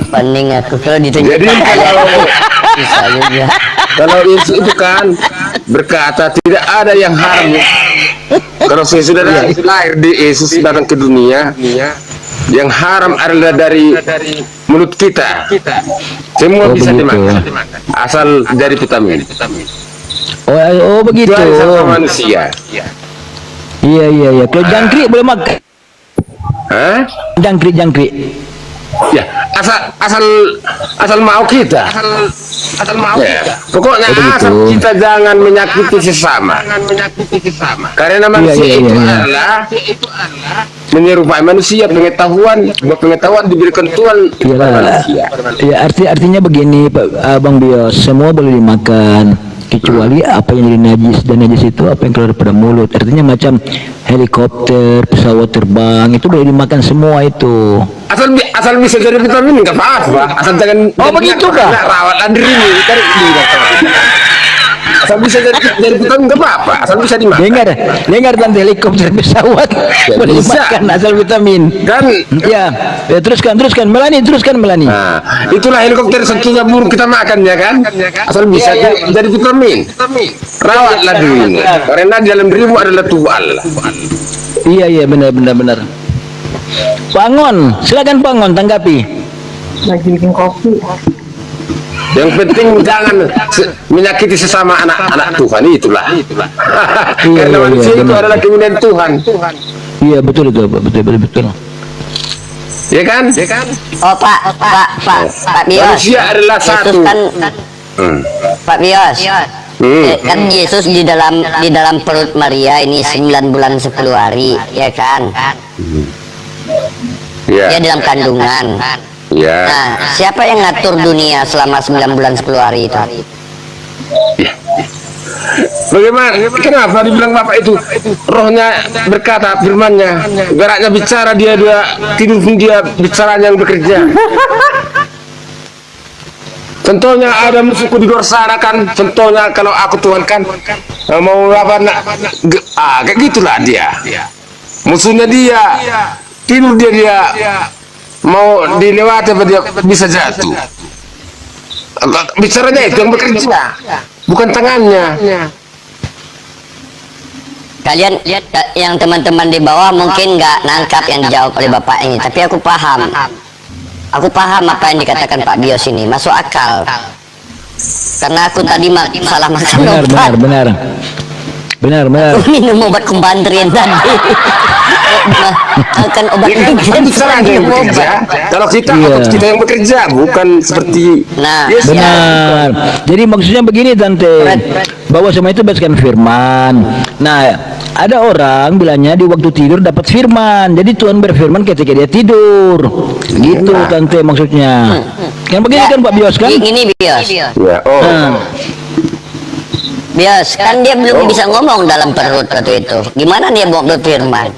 Pening aku kalau ditunjuk. Jadi Bisa juga. kalau Yesus itu kan berkata tidak ada yang haram. Kalau saya sudah lahir di Yesus datang ke dunia, yang haram adalah dari mulut kita. Semua Oh, bisa begitu. dimakan, asal dari vitamin. Oh begitu. Tuhan sama manusia. Iya. Kalau jangkrik boleh makan. Hah? Jangkrik. Ya, asal mau kita. Asal mau kita. Pokoknya Oh, begitu. asal kita jangan menyakiti sesama. Karena manusia Iya. itu adalah menyerupai manusia, pengetahuan diberikan Tuhan kepada manusia. Ya artinya begini Pak Bang Bios, semua boleh dimakan kecuali apa yang jadi najis, dan najis itu apa yang keluar daripada mulut. Artinya macam helikopter, pesawat terbang itu boleh dimakan semua itu. Asal bisa jadi vitamin nggak apa-apa. Asal jangan begitu kah? rawat dirimu kan asal bisa jadi vitamin nggak apa-apa. Asal bisa dimakan. Dengar tentang helikopter, pesawat boleh bisa. dimakan asal vitamin. Kan Ya, teruskan Melani. nah, itulah helikopter satunya burung kita makan ya kan? Asal bisa jadi vitamin. Rawatlah dirimu. Karena di dalam dirimu adalah Tuhan. Iya benar. Bangun, silakan bangun tanggapi. Lagi bikin kopi. Yang penting jangan menyakiti sesama anak-anak Tuhan, itulah. Karena manusia itu adalah kemuliaan Tuhan. Iya betul. Ya kan? Oh Pak Bios. Manusia adalah Yesus satu. kan Pak Bios. Hmm. Kan Yesus di dalam perut Maria ini 9 bulan 10 hari, ya kan? Ya. Dia dalam kandungan. Ya. Nah, siapa yang ngatur dunia selama 9 bulan 10 hari itu? Bagaimana? Kenapa dibilang Bapak itu rohnya berkata, firmannya, geraknya bicara, dia tidur pun dia bicaranya yang bekerja. Contohnya ada musuhku di luar sana kan, contohnya kalau aku Tuhan kan mau apa kayak gitulah dia. Musuhnya dia tidur dia mau dilewati apa dia bisa jatuh. Bicaranya itu yang bekerja, bukan tangannya. Kalian yang teman-teman di bawah mungkin nggak nangkap yang dijawab oleh Bapak ini, tapi aku paham. Aku paham apa yang dikatakan Pak Bios ini, masuk akal. Karena aku tadi salah makan obat. Benar. Minum obat kumbantrin tadi. Makan obat Kan bicaranya yang bekerja. Kalau kita kita yang bekerja, bukan seperti Nah, Benar. Jadi maksudnya begini Tante, bahwa semua itu berdasarkan firman. Nah, ada orang bilangnya di waktu tidur dapat firman. Jadi Tuhan berfirman ketika dia tidur. Gitu Tante maksudnya. Kan begini kan Pak Bios kan? Gini Bios. Ya, Bios, kan dia belum bisa ngomong dalam perut waktu itu. Gimana dia mau berfirman?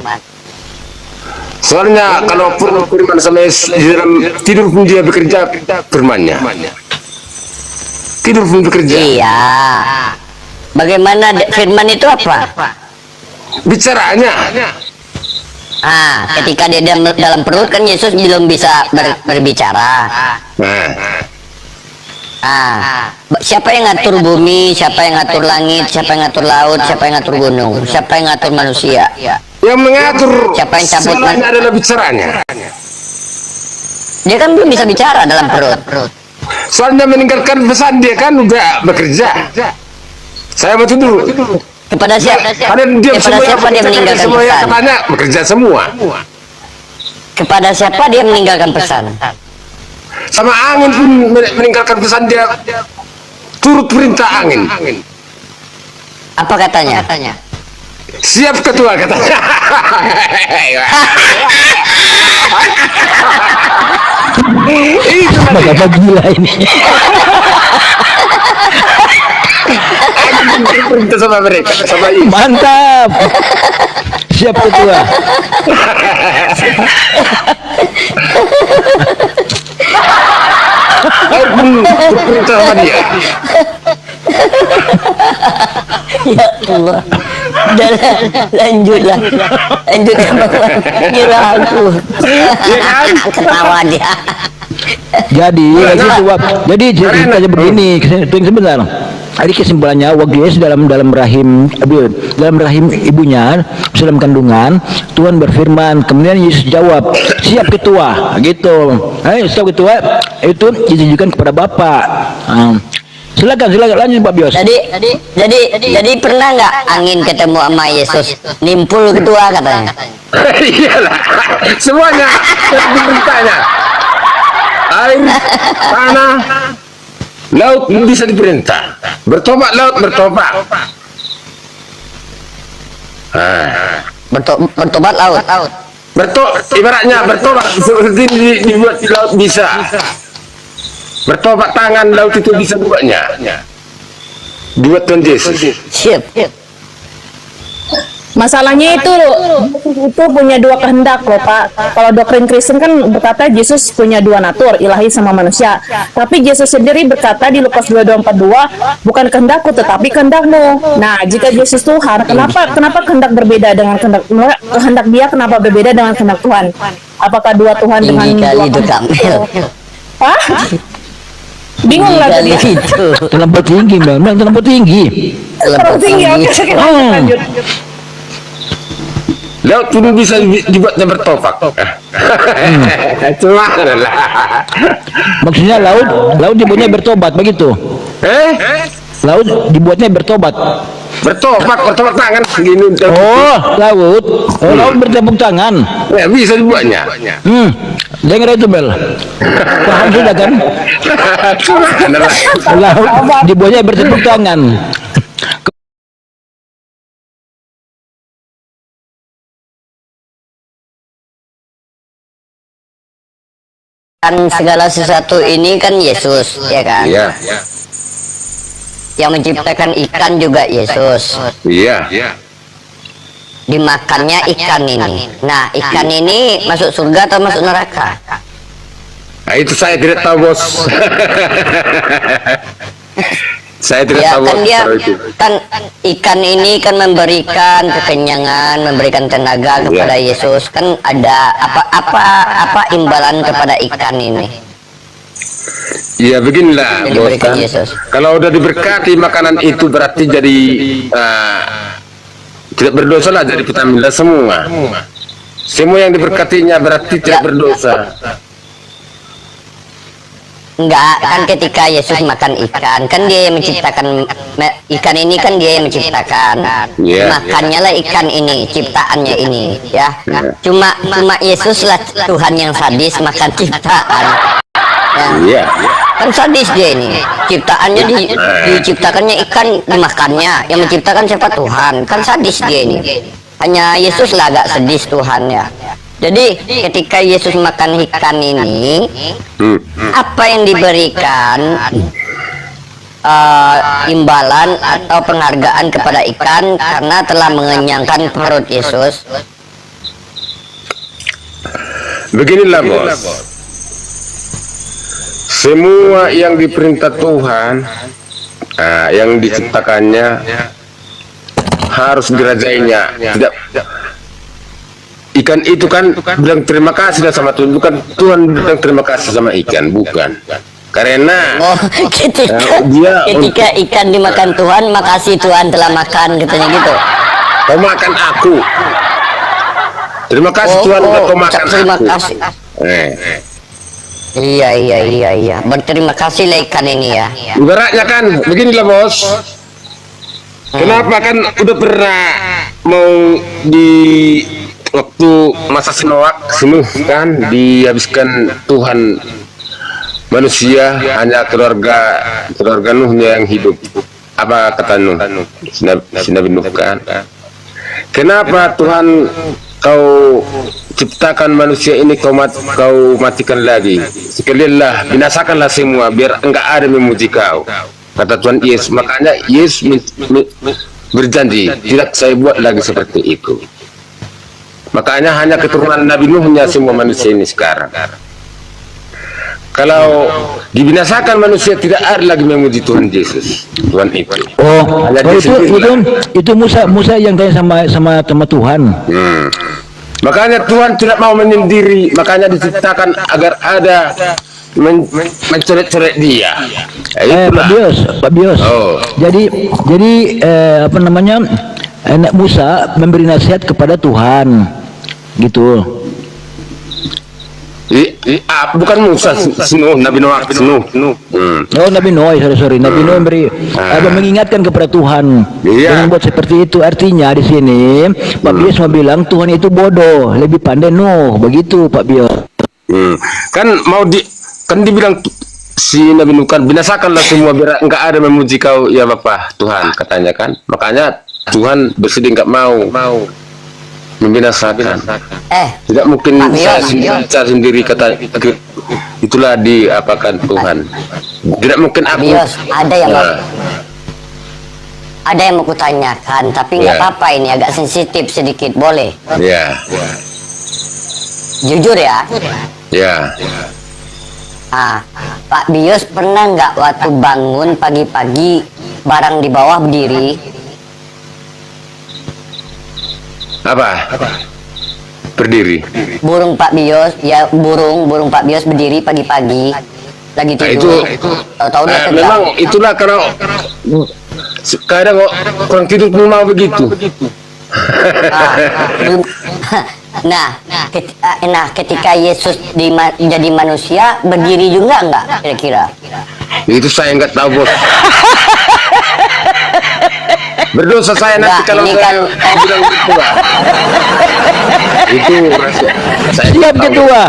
Soalnya kalau firman sama Yesus di dalam tidur pun dia bekerja firmannya. Tidur pun bekerja. Iya. Bagaimana firman itu apa? Bicaranya. Ketika dia dalam perut kan Yesus belum bisa berbicara. Siapa yang ngatur bumi, siapa yang ngatur langit, siapa yang ngatur laut, siapa yang ngatur gunung, siapa yang ngatur manusia? Yang mengatur Siapa yang cabut segalanya adalah bicaranya. Dia kan belum bisa bicara dalam perut. Soalnya meninggalkan pesan dia kan udah bekerja. Saya mau tidur. Kepada siapa? Karena dia Kepada siapa dia meninggalkan semua yang pesan? katanya bekerja semua. Kepada siapa dia meninggalkan pesan? Sama angin pun meninggalkan pesan dia. Turut perintah angin. Apa katanya? Siap ketua katanya. Itu Apa gila ini? perintah sama mereka, sama ini. Mantap. Siap ketua. Saya pun berperintah sama dia. Ya Allah. Lanjutlah Bang. Kira aku. Ketawa dia. Jadi ceritanya begini, tunggu sebentar. Jadi kesimpulannya waktu Yesus dalam rahim ibunya dalam kandungan, Tuhan berfirman, kemudian Yesus jawab, siap ketua, gitu. Siap ketua itu ditujukan kepada Bapa. Silakan lanjut Pak Bios. Jadi pernah nggak angin ketemu sama Yesus nimpul ketua katanya? Iyalah, semuanya diperintahnya. Air, tanah, laut bisa diperintah. Bertobat laut bertobat. Bertobat laut. Ibaratnya bertobat seperti dibuat di laut bisa. Bertobat tangan laut itu bisa buatnya. Dibuat Tuhan Yesus. Siap. Masalahnya itu punya dua kehendak loh Pak. Kalau doktrin Kristen kan berkata Yesus punya dua natur, ilahi sama manusia. Tapi Yesus sendiri berkata di Lukas 22, bukan kehendakku tetapi kehendakmu. Nah, jika Yesus Tuhan, kenapa kehendak berbeda dengan kehendak dia kenapa berbeda dengan kehendak Tuhan? Apakah dua Tuhan dengan dua kehendak? Hah? Bingung lah tadi. Terlampau tinggi, Bang. Terlampau tinggi. Terlalu tinggi. Oke, lanjut. Laut pun bisa dibuatnya bertobat. Cuma lah. Maksudnya laut dibuatnya bertobat begitu. Laut dibuatnya bertobat. Bertobat tangan segini. Laut bertepuk tangan. Ya, bisa dibuatnya. Dengar itu Bel. Paham sudah kan? Laut dibuatnya bertepuk tangan. Kan segala sesuatu ini kan Yesus, ya kan? Iya. Yang menciptakan ikan juga Yesus. Iya. Dimakannya ikan ini. Nah, ikan ini masuk surga atau masuk neraka? Nah, itu saya tidak tahu, Bos. Saya tidak Ya tahu kan dia kalau itu. kan ikan ini kan memberikan kekenyangan, memberikan tenaga kepada Yesus. Kan ada apa imbalan kepada ikan ini? Ya beginilah, Yang Bos. diberikan Yesus. Kalau udah diberkati makanan itu berarti jadi tidak berdosa lah, jadi vitamin semua. Semua yang diberkatinya berarti tidak berdosa. Enggak, kan ketika Yesus makan ikan, kan dia yang menciptakan ikan ini, kan dia yang menciptakan. Makannya lah ikan ini, ciptaannya ini, ya. Cuma Yesus lah Tuhan yang sadis makan ciptaan. Ya. Kan sadis dia ini. Ciptaannya diciptakannya ikan, dimakannya. Yang menciptakan siapa? Tuhan. Kan sadis dia ini. Hanya Yesus lah agak sadis Tuhan ya. Jadi ketika Yesus makan ikan ini, apa yang diberikan imbalan atau penghargaan kepada ikan karena telah mengenyangkan perut Yesus? Beginilah bos, semua yang diperintah Tuhan, yang diciptakannya harus dirajainya. Tidak, ikan itu kan bilang terima kasih sama Tuhan, bukan Tuhan bilang terima kasih sama ikan, bukan. Karena ketika ikan dimakan Tuhan, makasih Tuhan telah makan, katanya gitu. Kau makan aku. Terima kasih Tuhan kau makan terima aku. kasih. Iya. Berterima kasih lah ikan ini ya. Ibaratnya kan beginilah bos. Kenapa kan udah pernah mau di waktu masa Nuh kan dihabiskan Tuhan manusia, hanya keluarga Nuhnya yang hidup. Apa kata Nuh? Si Nabi Nuh kan. Kenapa Tuhan kau ciptakan manusia ini kau matikan lagi? Sekalianlah binasakanlah semua biar enggak ada memuji kau. Kata Tuhan Yesus. Makanya Yesus berjanji tidak saya buat lagi seperti itu. Makanya hanya keturunan Nabi Nuhnya semua manusia ini sekarang. Kalau dibinasakan manusia tidak ada lagi memuji Tuhan Yesus, Tuhan itu. Itu Musa yang tanya sama Tuhan. Makanya Tuhan tidak mau menyendiri, makanya diciptakan agar ada mencoret-coret dia. Pak Bios. Oh. Jadi apa namanya? Anak Musa memberi nasihat kepada Tuhan, gitu. Bukan Musa, Nuh, Nabi Nuh. Oh, Nabi Nuh, sorry. Nabi Nuh memberi mengingatkan kepada Tuhan. Jangan buat seperti itu. Artinya di sini Pak Bios mau bilang Tuhan itu bodoh, lebih pandai Nuh, begitu Pak Bios. Kan dibilang si Nabi Nuh kan binasakanlah semua biar enggak ada memuji kau ya Bapak Tuhan, katanya kan. Makanya Tuhan bersedih enggak mau membinasakan. Tidak mungkin saya sendiri kata itulah diapakan Tuhan. Tidak mungkin aku. Ada yang mau kutanyakan, tapi nggak apa-apa, ini agak sensitif sedikit, boleh? Ya. Jujur ya. Ya. Pak Bios pernah nggak waktu bangun pagi-pagi barang di bawah berdiri? Apa? Berdiri. Burung Pak Bios, ya burung Pak Bios berdiri pagi-pagi lagi tidur. Tahu memang itulah kalau kadang orang tidur pun mau begitu. Nah, ketika Yesus jadi manusia berdiri juga enggak kira-kira? Itu saya enggak tahu bos. Berdosa saya nanti kalau kan bilang gitu lah. Itu rahasia. Siap ketua.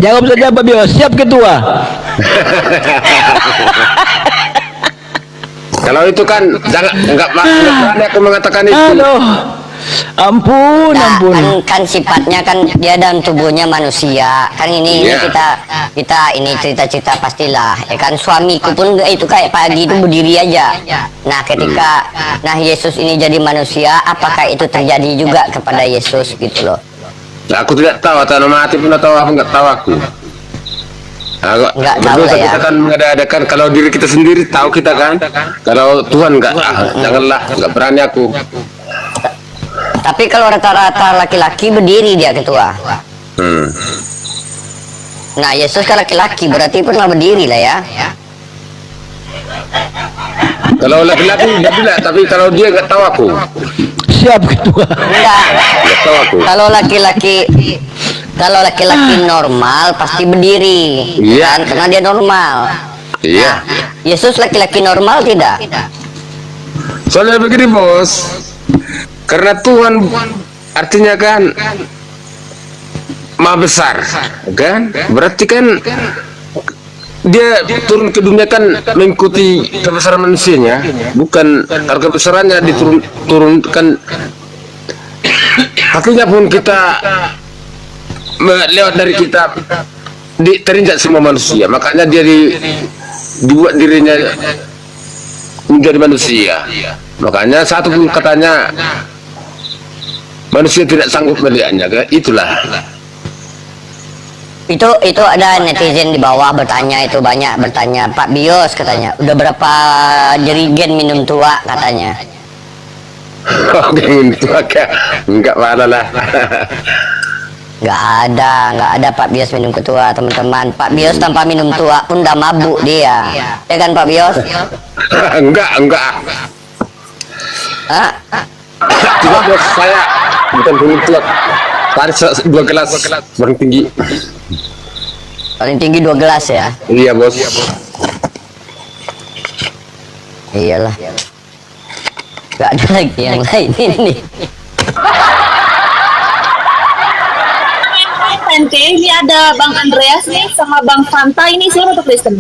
Jawab saja Pak Bios. Siap ketua. Kalau itu kan enggak berani aku mengatakan itu. Aduh. Ampun. Kan sifatnya kan dia dalam tubuhnya manusia. Kan ini kita ini cerita-cerita pastilah. Ya kan suamiku pun itu kayak pagi itu berdiri aja. Nah, ketika Yesus ini jadi manusia, apakah itu terjadi juga kepada Yesus gitu loh? Nah, aku tidak tahu, atau mati pun atau aku enggak tahu aku. Berdosa kita kan mengada-adakan, kalau diri kita sendiri tahu kita kan. Kalau Tuhan enggak, janganlah, enggak berani aku. Tapi kalau rata-rata laki-laki berdiri dia ketua. Nah, Yesus kan laki-laki, berarti pernah berdiri lah ya. Kalau laki-laki berdiri, tapi kalau dia nggak tahu aku. Siap ketua. Enggak. Nggak tahu aku. Kalau laki-laki normal pasti berdiri, kan? Karena dia normal. Iya. Yesus laki-laki normal tidak? Soalnya begini bos, karena Tuhan artinya kan maha besar, kan? Berarti kan dia turun ke dunia kan mengikuti kebesaran manusianya, bukan harga besarannya diturunkan. Artinya pun kita lewat dari kitab terinjak semua manusia, makanya dia dibuat dirinya menjadi manusia. Makanya satu pun katanya manusia tidak sanggup melihatnya, itulah. Itu ada netizen di bawah bertanya, itu banyak bertanya, Pak Bios katanya udah berapa jerigen minum tua katanya. Oke, itu agak enggak malah lah. Nggak ada Pak Bios minum ketua, teman-teman. Pak Bios tanpa minum tua pun udah mabuk dia, ya kan Pak Bios? enggak. Hah? Tidak, bos, saya bukan minum tua. Tadi 2 gelas paling tinggi. Paling tinggi 2 gelas ya? Iya, bos. Iyalah. Gak ada lagi yang lain ini. Ente ini ada Bang Andreas nih sama Bang Fanta, ini siapa tuh Kristen?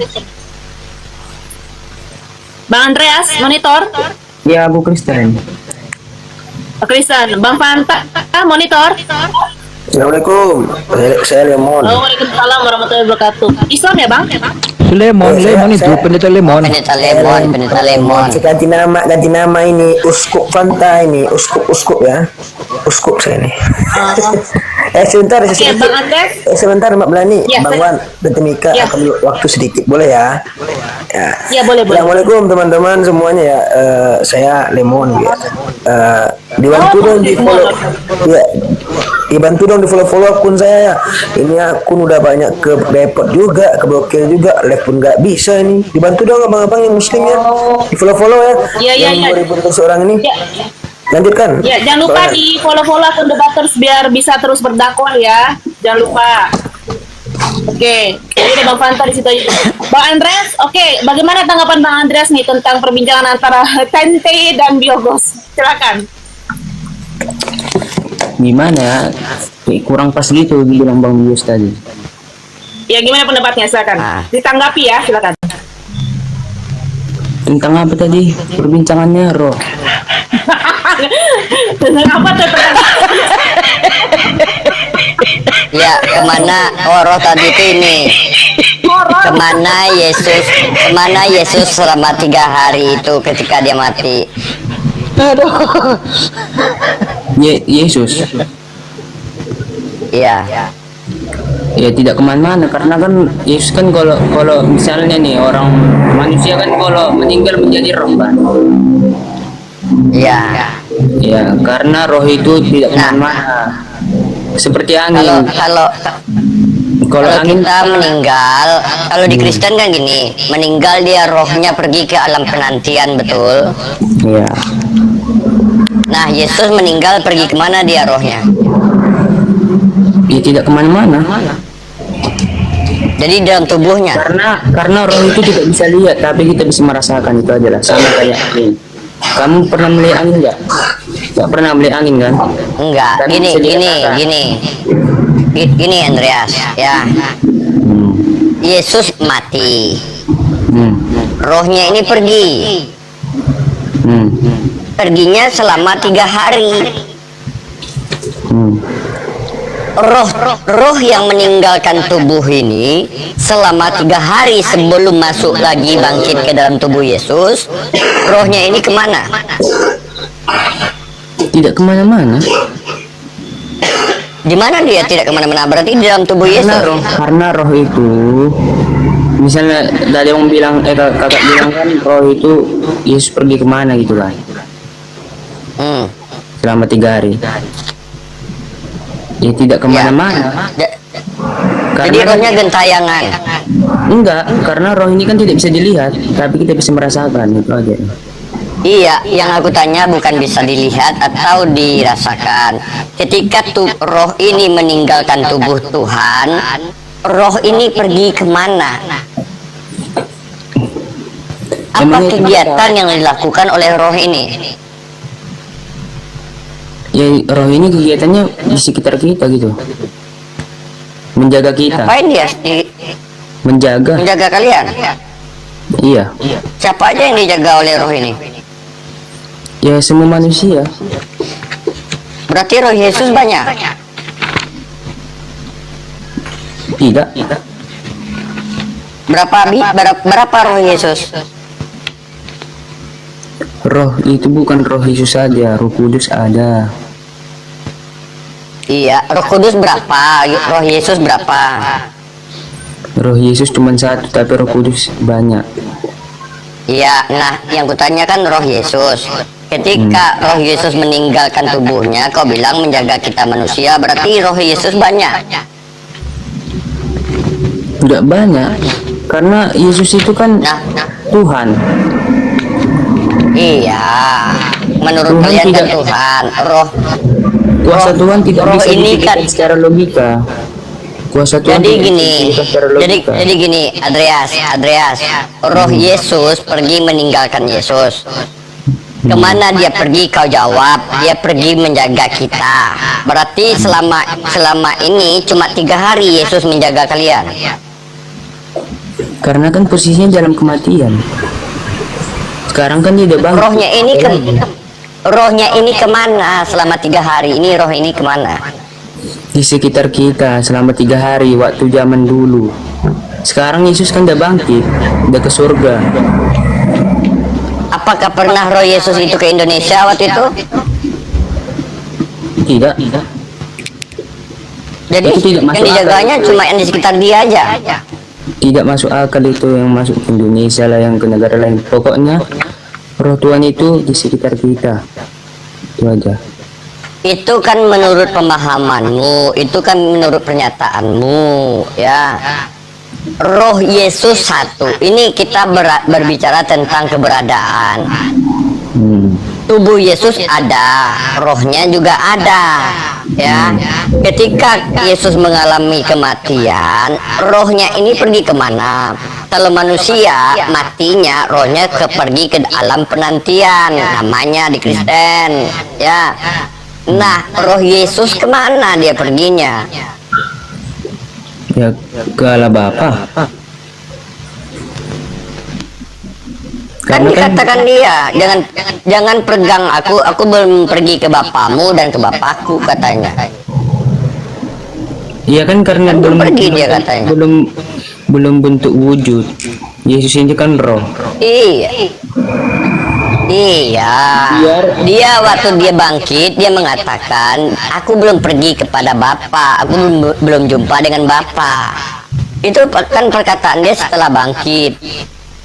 Bang Andreas, monitor. Ya, Bu Kristen. Kristen, Bang Fanta, monitor. Assalamualaikum. Saya Lemon. Waalaikumsalam warahmatullahi wabarakatuh. Islam ya Bang? Lemon itu pendeta lemon. Pendeta lemon. Ganti nama ini Uskup Fanta ini, uskup ya. Uskup saya ini. Sebentar, Oke, Bang Andreas. sebentar Mbak Belani, Ya, Bang Wan, dan Temika Ya. akan waktu sedikit, boleh ya? Ya, boleh. Assalamualaikum teman-teman semuanya ya. Saya Lemon ya. Dibantu dong di follow. Ya, dibantu dong di follow akun saya ya. Ini akun udah banyak ke report juga, ke blokir juga, live pun nggak bisa ini. Dibantu dong abang-abang yang muslim ya. Di follow ya. Iya. Yang 2000 seorang ini. Ya. Lanjutkan. Ya, jangan lupa di follow akun Debaters biar bisa terus berdakwah ya. Jangan lupa. Oke, jadi ada Bang Fanta di situ aja. Bang Andreas, oke, bagaimana tanggapan Bang Andreas nih tentang perbincangan antara Tente dan Biogos? Silakan. Gimana ya, kayak kurang pas gitu bilang Bang Bios tadi. Ya, gimana pendapatnya? Silakan. Ditanggapi ya, silakan. Tentang apa tadi perbincangannya, Roh? Tentang apa tuh? Ya, kemana roh tadi itu ini? Kemana Yesus selama 3 hari itu ketika dia mati? Yesus. Iya. Ya tidak kemana-mana karena kan Yesus kan kalau misalnya nih orang manusia kan kalau meninggal menjadi roh kan. Iya. Ya karena roh itu tidak kemana-mana. Seperti angin. Kalau angin kita meninggal, kalau di Kristen kan gini, meninggal dia rohnya pergi ke alam penantian, betul? ya Nah, Yesus meninggal pergi kemana dia rohnya? ya tidak kemana-mana Jadi dalam tubuhnya. karena roh itu tidak bisa lihat tapi kita bisa merasakan, itu adalah sama kayak angin. Kamu pernah melihat angin nggak pernah melihat angin kan? Enggak, Tapi gini bisa dirasakan. gini Andreas ya. Yesus mati, rohnya ini pergi, perginya selama 3 hari. Roh yang meninggalkan tubuh ini selama 3 hari sebelum masuk lagi bangkit ke dalam tubuh Yesus, rohnya ini kemana? Tidak kemana-mana Di mana dia tidak kemana-mana? Berarti di dalam tubuh Yesus. karena roh itu misalnya tadi yang bilang kakak bilang kan roh itu Yesus pergi kemana gitu kan selama 3 hari ya tidak kemana-mana. Jadi rohnya gentayangan. Enggak, karena roh ini kan tidak bisa dilihat tapi kita bisa merasakan, itu aja. Iya, yang aku tanya bukan bisa dilihat atau dirasakan. Ketika roh ini meninggalkan tubuh Tuhan, roh ini pergi kemana? Apa kegiatan yang dilakukan oleh roh ini? Ya roh ini kegiatannya di sekitar kita gitu, menjaga kita. Ngapain dia? Menjaga kalian? Iya. Siapa aja yang dijaga oleh roh ini? Ya semua manusia. Berarti roh Yesus banyak. Tidak. Berapa roh Yesus? Roh itu bukan roh Yesus saja, Roh Kudus ada. Iya, Roh Kudus berapa? Roh Yesus berapa? Roh Yesus cuma satu, tapi Roh Kudus banyak. Iya, nah yang kutanya kan roh Yesus. Ketika roh Yesus meninggalkan tubuhnya, kau bilang menjaga kita manusia, berarti roh Yesus banyak. Tidak banyak, karena Yesus itu kan Nah, Tuhan. iya. Menurut Tuhan kalian kan tidak- Tuhan, roh Kuasa Tuhan tidak roh bisa ini dipikirkan kan. secara logika. Kuasa Tuhan Jadi tidak bisa gini, dipikirkan secara logika. jadi gini, Andreas, roh Yesus pergi meninggalkan Yesus. Kemana dia pergi? Kau jawab. Dia pergi menjaga kita. Berarti selama ini cuma 3 hari Yesus menjaga kalian. Karena kan posisinya dalam kematian. Sekarang kan dia udah bangkit. Rohnya ini kemana selama 3 hari ini? Roh ini kemana? Di sekitar kita selama 3 hari waktu zaman dulu. Sekarang Yesus kan udah bangkit, udah ke surga. Apakah pernah roh Yesus itu ke Indonesia waktu itu? Tidak. Jadi Itu tidak yang masuk dijaganya akal. cuma yang di sekitar dia aja. Tidak masuk akal itu yang masuk ke Indonesia lah, yang ke negara lain. Pokoknya roh Tuhan itu di sekitar kita. Itu aja. Itu kan menurut pemahamanmu, itu kan menurut pernyataanmu, ya. Roh Yesus satu. Ini kita berbicara tentang keberadaan. Tubuh Yesus ada, rohnya juga ada, ya. Ketika Yesus mengalami kematian, rohnya ini pergi kemana? Kalau manusia matinya, rohnya pergi ke alam penantian, namanya di Kristen, ya. Nah, roh Yesus kemana dia perginya? Ya ke Allah Bapa. Kan dikatakan dia, jangan pegang aku belum pergi ke bapamu dan ke bapakku, katanya. Iya kan karena Kan belum pergi dia katanya. belum bentuk wujud. Yesus ini kan roh. Iya. Iya. Dia waktu dia bangkit dia mengatakan, aku belum pergi kepada Bapa, aku belum jumpa dengan Bapa. Itu kan perkataan dia setelah bangkit.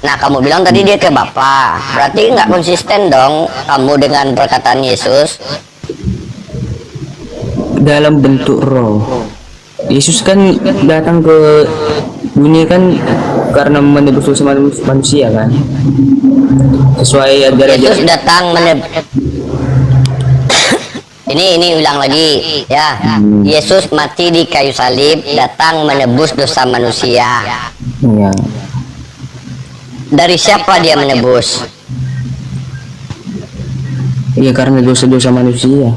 Nah, kamu bilang tadi dia ke Bapa, berarti nggak konsisten dong kamu dengan perkataan Yesus. Dalam bentuk roh. Yesus kan datang ke dunia kan karena menebus dosa manusia kan. Sesuai ajaran Yesus datang ini ulang lagi ya. Yesus mati di kayu salib, datang menebus dosa manusia. Iya. Dari siapa dia menebus? Iya karena dosa-dosa manusia.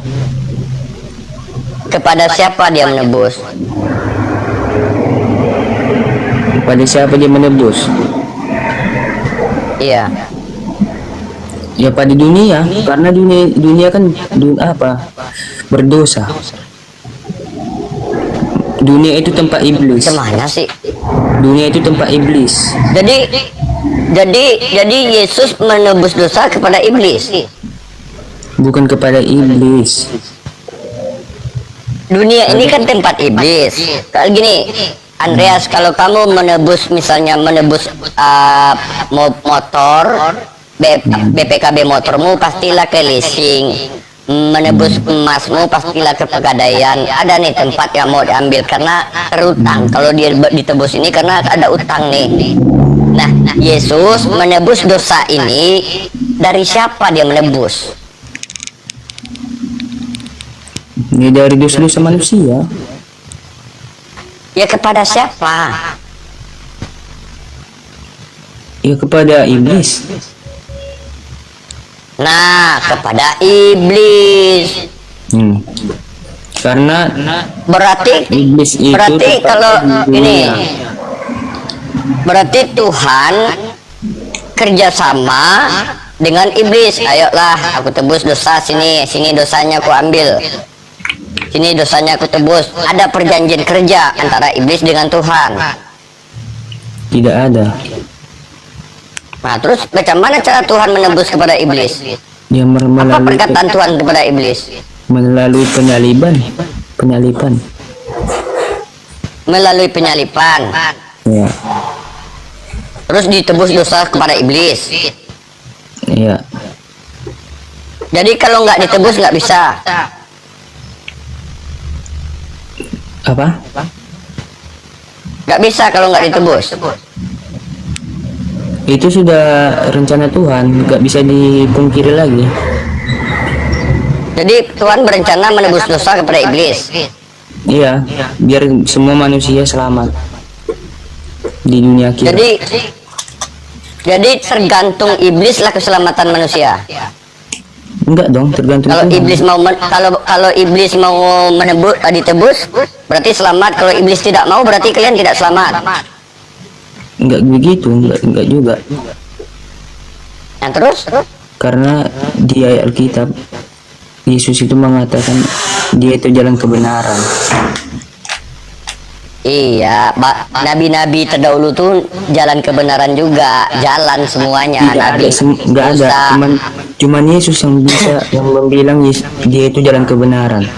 Kepada siapa dia menebus? Kepada siapa dia menebus? Iya. Ya pada dunia, karena dunia kan berdosa. Dunia itu tempat iblis. Kemana sih? Dunia itu tempat iblis. Jadi Yesus menebus dosa kepada iblis. Bukan kepada iblis. Dunia ini kan tempat iblis. Kalau gini, Andreas, kalau kamu menebus motor, BPKB motormu pastilah ke leasing. Menebus emasmu pastilah ke pegadaian. Ada nih tempat yang mau diambil karena terutang. Kalau dia ditebus ini karena ada utang nih. Nah, Yesus menebus dosa ini dari siapa dia menebus? Ini dari dosa-dosa manusia. Ya kepada siapa? Ya kepada iblis. Nah, kepada iblis. Karena Berarti iblis itu kalau dunia. ini berarti Tuhan kerjasama dengan iblis. Ayolah, aku tebus dosa, sini dosanya aku ambil. sini dosanya aku tebus. Ada perjanjian kerja antara iblis dengan Tuhan. Tidak ada. Nah, terus bagaimana cara Tuhan menebus kepada iblis? Dia Apa melalui perkataan Tuhan kepada iblis? melalui penyaliban. Melalui penyalipan. Ya. Terus ditebus dosa kepada iblis. Ya. Jadi kalau nggak ditebus nggak bisa. Apa? Nggak bisa kalau nggak ditebus. Itu sudah rencana Tuhan, nggak bisa dipungkiri lagi. Jadi Tuhan berencana menebus dosa kepada iblis. Iya, biar semua manusia selamat di dunia akhirat. Jadi tergantung iblis lah keselamatan manusia. Enggak dong, tergantung Kalau Tuhan. iblis mau kalau iblis mau ditebus, berarti selamat. Kalau iblis tidak mau, berarti kalian tidak selamat. Enggak begitu, enggak juga. Nah, terus? Karena di ayat Alkitab Yesus itu mengatakan dia itu jalan kebenaran. Iya, nabi-nabi terdahulu tuh jalan kebenaran juga, jalan semuanya. Enggak ada, cuman Yesus yang bisa yang membilang dia itu jalan kebenaran.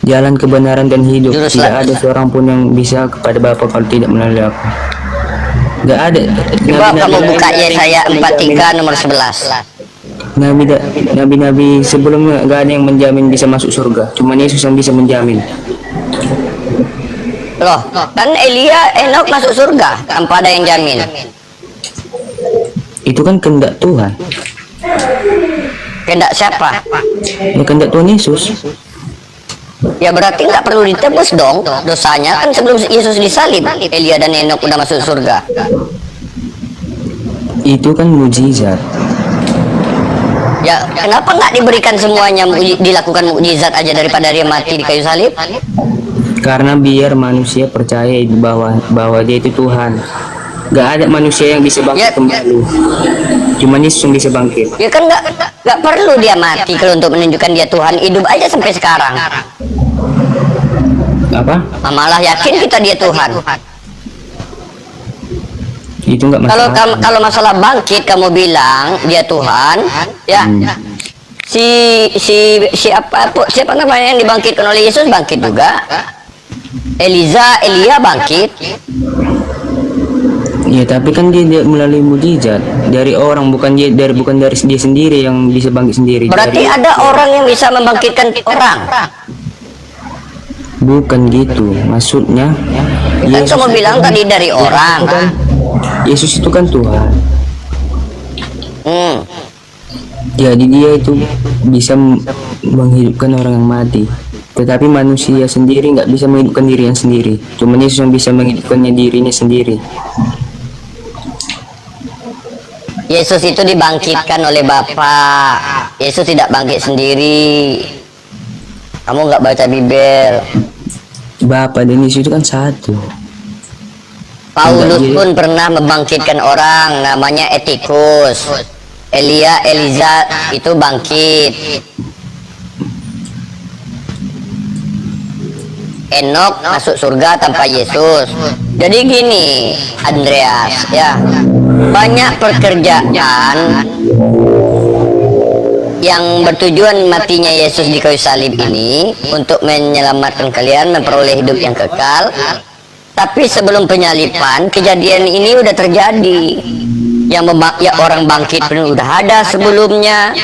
Jalan kebenaran dan hidup. Tidak ada seorang pun yang bisa kepada Bapa kalau tidak melalui aku. Enggak ada. Coba kamu buka Yesaya 43 nomor 11. Nabi-nabi sebelumnya nggak ada yang menjamin bisa masuk surga, cuma Yesus yang bisa menjamin. Loh, kan Enok masuk surga tanpa ada yang jamin. Itu kan kehendak Tuhan. Kehendak siapa? Ya kehendak Tuhan Yesus. Ya berarti nggak perlu ditebus dong dosanya, kan sebelum Yesus disalib Elia dan Enok udah masuk surga. Itu kan mujizat. Ya kenapa nggak diberikan semuanya, dilakukan mukjizat aja daripada dia mati di kayu salib? Karena biar manusia percaya bahwa dia itu Tuhan. Gak ada manusia yang bisa bangkit kembali. Cuma Yesus yang bisa bangkit. Ya kan nggak perlu dia mati kalau untuk menunjukkan dia Tuhan, hidup aja sampai sekarang. Apa? Malah yakin kita dia Tuhan. Itu nggak masalah. Kalau masalah bangkit kamu bilang dia Tuhan, ya. Siapa namanya yang dibangkitkan oleh Yesus bangkit juga. Elia bangkit. Ya tapi kan dia melalui mujizat dari orang, bukan dari dia sendiri yang bisa bangkit sendiri. Berarti ada orang yang bisa membangkitkan orang. Bukan gitu maksudnya. Kan kamu bilang tadi dari orang. Yesus itu kan Tuhan. Jadi dia itu bisa menghidupkan orang yang mati. Tetapi manusia sendiri nggak bisa menghidupkan dirinya sendiri. Cuma Yesus yang bisa menghidupkannya dirinya sendiri. Yesus itu dibangkitkan oleh Bapa. Yesus tidak bangkit sendiri. Kamu nggak baca Bible. Bapa dan Yesus itu kan satu. Paulus pun pernah membangkitkan orang, namanya Etikus. Eliza itu bangkit. Enok masuk surga tanpa Yesus. Jadi gini, Andreas, ya, banyak pekerjaan yang bertujuan matinya Yesus di kayu salib ini untuk menyelamatkan kalian memperoleh hidup yang kekal. Tapi sebelum penyalipan, kejadian ini udah terjadi. Yang orang bangkit pun udah ada sebelumnya,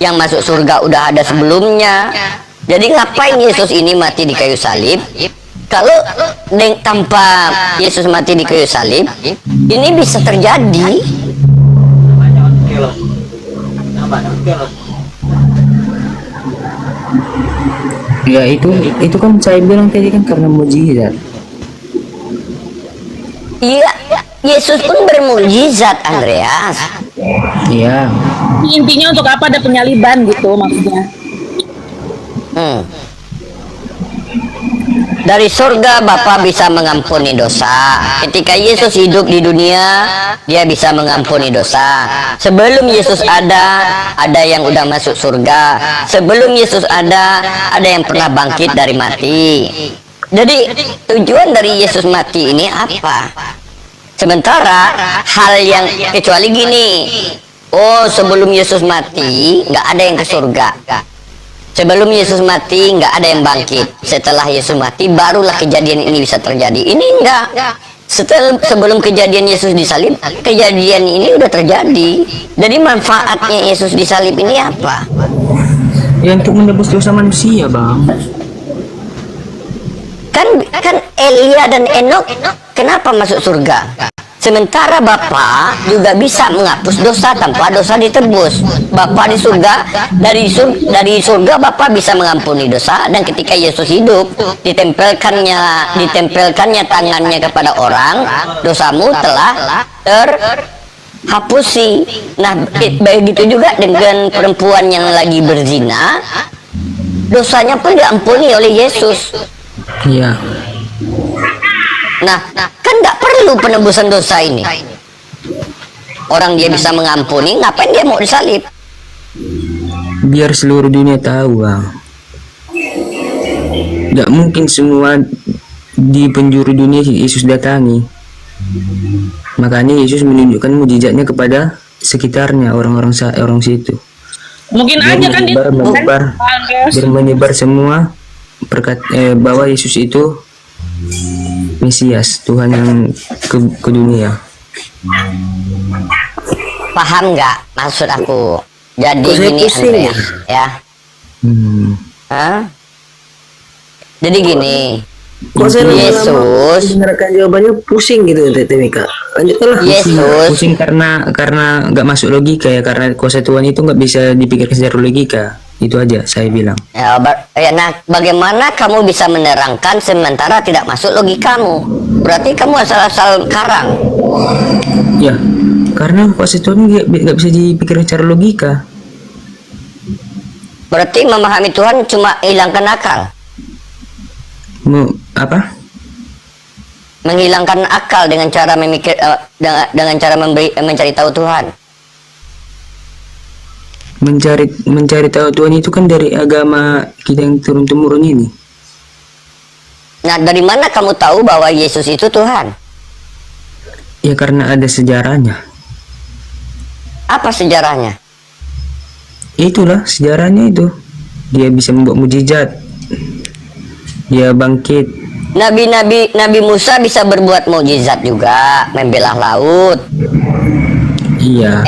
yang masuk surga udah ada sebelumnya. Jadi ngapain Yesus ini mati di kayu salib? Kalau tanpa Yesus mati di kayu salib, ini bisa terjadi. Ya itu kan saya bilang tadi kan karena mujizat. Iya, Yesus pun bermujizat, Andreas. Iya. Intinya untuk apa ada penyaliban gitu maksudnya. Dari surga Bapa bisa mengampuni dosa. Ketika Yesus hidup di dunia, dia bisa mengampuni dosa. Sebelum Yesus ada yang udah masuk surga. Sebelum Yesus ada yang pernah bangkit dari mati. Jadi tujuan dari Yesus mati ini apa? Sementara hal yang kecuali gini, oh sebelum Yesus mati nggak ada yang ke surga. Sebelum Yesus mati nggak ada yang bangkit. Setelah Yesus mati barulah kejadian ini bisa terjadi. Ini enggak. Sebelum kejadian Yesus disalib, kejadian ini udah terjadi. Jadi manfaatnya Yesus disalib ini apa? Ya untuk menebus dosa manusia, Bang. Kan Elia dan Enok kenapa masuk surga? Sementara Bapa juga bisa menghapus dosa tanpa dosa ditebus. Bapa di surga, dari surga Bapa bisa mengampuni dosa, dan ketika Yesus hidup ditempelkannya tangannya kepada orang, dosamu telah terhapusi. Nah, begitu juga dengan perempuan yang lagi berzina, dosanya pun diampuni oleh Yesus. Iya. Nah, kan nggak perlu penebusan dosa ini. Orang dia bisa mengampuni, ngapain dia mau disalib? Biar seluruh dunia tahu, Bang. Gak mungkin semua di penjuru dunia Yesus datangi. Makanya Yesus menunjukkan mujizatnya kepada sekitarnya, orang situ. Mungkin aja kan dia Biar menyebar semua bahwa Yesus itu Mesias, Tuhan yang ke dunia. Paham nggak maksud aku? Jadi gini Andreas, ya. Hah? Jadi gini, Kok saya Yesus mendengarkan jawabannya pusing gitu, Mika. Lanjutkanlah. Yesus Pusing karena nggak masuk logika ya, karena kuasa Tuhan itu nggak bisa dipikirkan secara logika. Itu aja saya bilang. nah, bagaimana kamu bisa menerangkan sementara tidak masuk logikamu? Berarti kamu asal-asal karang. Ya, karena kuasa Tuhan nggak bisa dipikirkan secara logika. Berarti memahami Tuhan cuma hilangkan akal. Apa? Menghilangkan akal dengan cara dengan cara mencari tahu Tuhan. Mencari tahu Tuhan itu kan dari agama kita yang turun temurun ini. Nah, dari mana kamu tahu bahwa Yesus itu Tuhan? Ya karena ada sejarahnya. Apa sejarahnya? Itulah sejarahnya itu. Dia bisa membuat mujizat. Dia bangkit. Nabi Musa bisa berbuat mukjizat juga, membelah laut. Iya.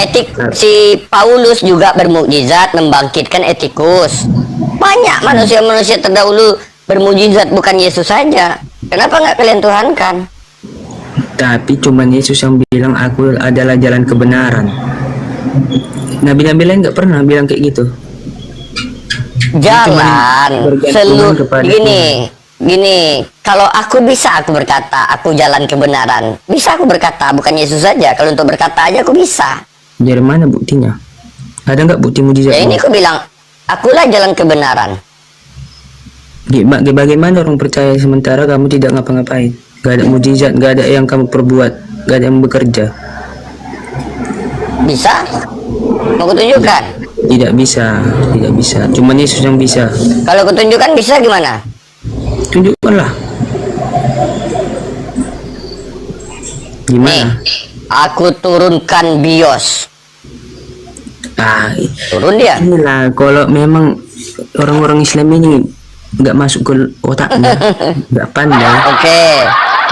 Si Paulus juga bermukjizat, membangkitkan Etikus. Banyak manusia-manusia terdahulu bermukjizat, bukan Yesus saja. Kenapa nggak kalian tuhankan? Tapi cuman Yesus yang bilang aku adalah jalan kebenaran. Nabi-nabi lain nggak pernah bilang kayak gitu. Jalan seluruh gini, kalau aku bisa aku berkata aku jalan kebenaran, bisa aku berkata, bukan Yesus saja. Kalau untuk berkata aja aku bisa. Dari mana buktinya? Ada nggak bukti mujizat? Ya ini aku bilang akulah jalan kebenaran. Bagaimana orang percaya sementara kamu tidak ngapa-ngapain? Gak ada mujizat, gak ada yang kamu perbuat, gak ada yang bekerja. Bisa? Mau kutunjukkan? Tidak bisa. Cuman Yesus yang bisa. Kalau kutunjukkan bisa gimana? Tunjukkanlah. Gimana? Nih, aku turunkan bios. Turun dia. Inilah kalau memang orang-orang Islam ini nggak masuk ke otaknya, nggak pandai. Oke.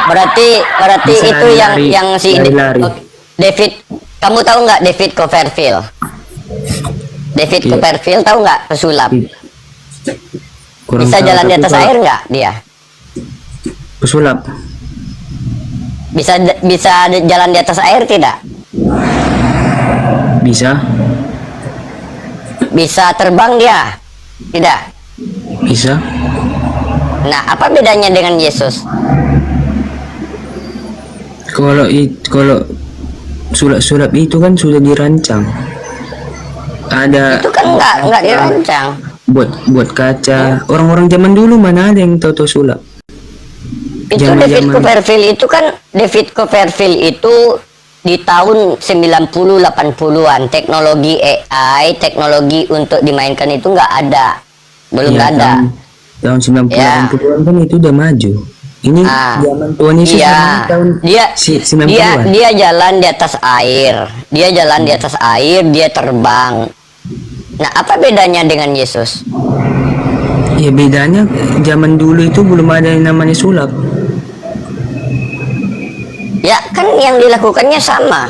Berarti Bisa itu lari, yang si lari. David. Kamu tahu nggak David Copperfield? David Iya. Copperfield tahu nggak pesulap? Kurang Bisa tahu, jalan di tapi atas kalau air nggak dia? pesulap Bisa jalan di atas air tidak? bisa Bisa terbang dia? Tidak. bisa Nah, apa bedanya dengan Yesus? kalau sulap itu kan sudah dirancang, ada Itu kan nggak dirancang. buat kaca. Orang-orang zaman dulu mana ada yang tahu sulap? Itu David Copperfield itu di tahun 90-80-an teknologi AI, teknologi untuk dimainkan itu nggak ada, belum Ya, ada. tahun 90-an kan itu udah maju. Ini zaman Tuhan Yesus tahun dia 90-an. dia jalan di atas air, dia terbang. Nah, apa bedanya dengan Yesus? Ya bedanya zaman dulu itu belum ada yang namanya sulap. Ya kan yang dilakukannya sama.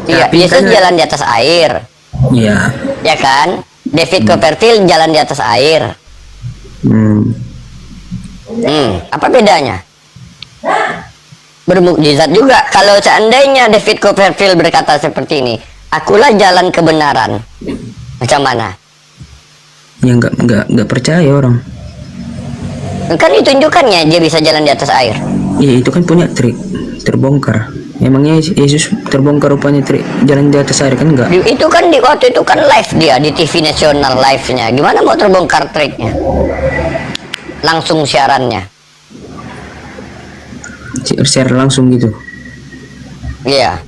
Iya, Tapi Yesus kan- jalan di atas air, Ya. ya kan? David Copperfield jalan di atas air. Apa bedanya? Bermukjizat juga. Kalau seandainya David Copperfield berkata seperti ini, akulah jalan kebenaran. Macam mana? Ya nggak percaya orang. Kan ditunjukkannya dia bisa jalan di atas air. Ya itu kan punya trik, terbongkar. Emangnya Yesus terbongkar rupanya trik jalan di atas air kan enggak? Itu kan di waktu itu kan live dia di TV nasional live-nya. Gimana mau terbongkar triknya? Langsung siarannya. Share langsung gitu. Iya.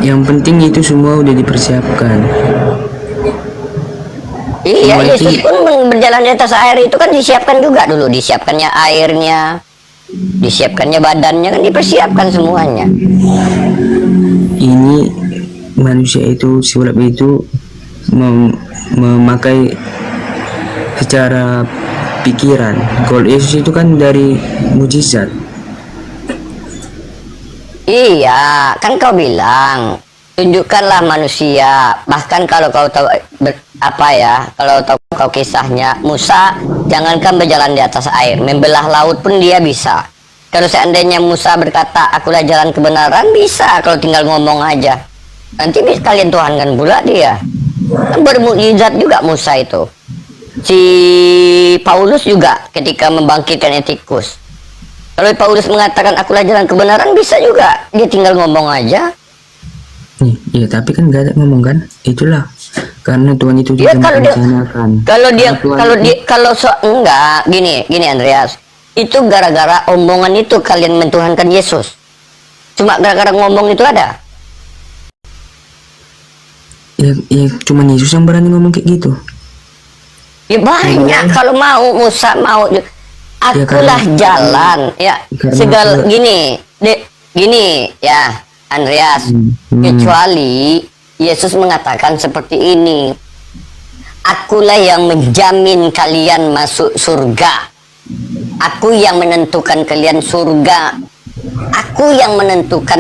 Yang penting itu semua udah dipersiapkan. Iya, Semua Yesus itu- pun berjalan di atas air itu kan disiapkan juga dulu, disiapkannya airnya, disiapkannya badannya, kan dipersiapkan semuanya. Ini manusia itu sulap itu memakai secara pikiran. Kalau Yesus itu kan dari mujizat. Iya, kan kau bilang tunjukkanlah manusia. Bahkan kalau kau tahu kalau tahu kau kisahnya Musa, jangankan berjalan di atas air, membelah laut pun dia bisa. Kalau seandainya Musa berkata, akulah jalan kebenaran, bisa kalau tinggal ngomong aja. Nanti kalian tuhankan pula dia. Kan bermukjizat juga Musa itu. Si Paulus juga ketika membangkitkan etikus. Kalau Paulus mengatakan akulah jalan kebenaran, bisa juga. Dia tinggal ngomong aja. Ya tapi kan gak ada ngomong kan. Itulah karena Tuhan itu Ya, tidak kalau dia- merencanakan. Enggak, gini Andreas. Itu gara-gara omongan itu kalian mentuhankan Yesus. Cuma gara-gara ngomong itu ada. Ya cuman Yesus yang berani ngomong kayak gitu. Ya banyak kalau mau Musa mau. Akulah jalan. Ya Karena segala aku- gini ya Andreas. Kecuali Yesus mengatakan seperti ini. Akulah yang menjamin kalian masuk surga. Aku yang menentukan kalian surga. Aku yang menentukan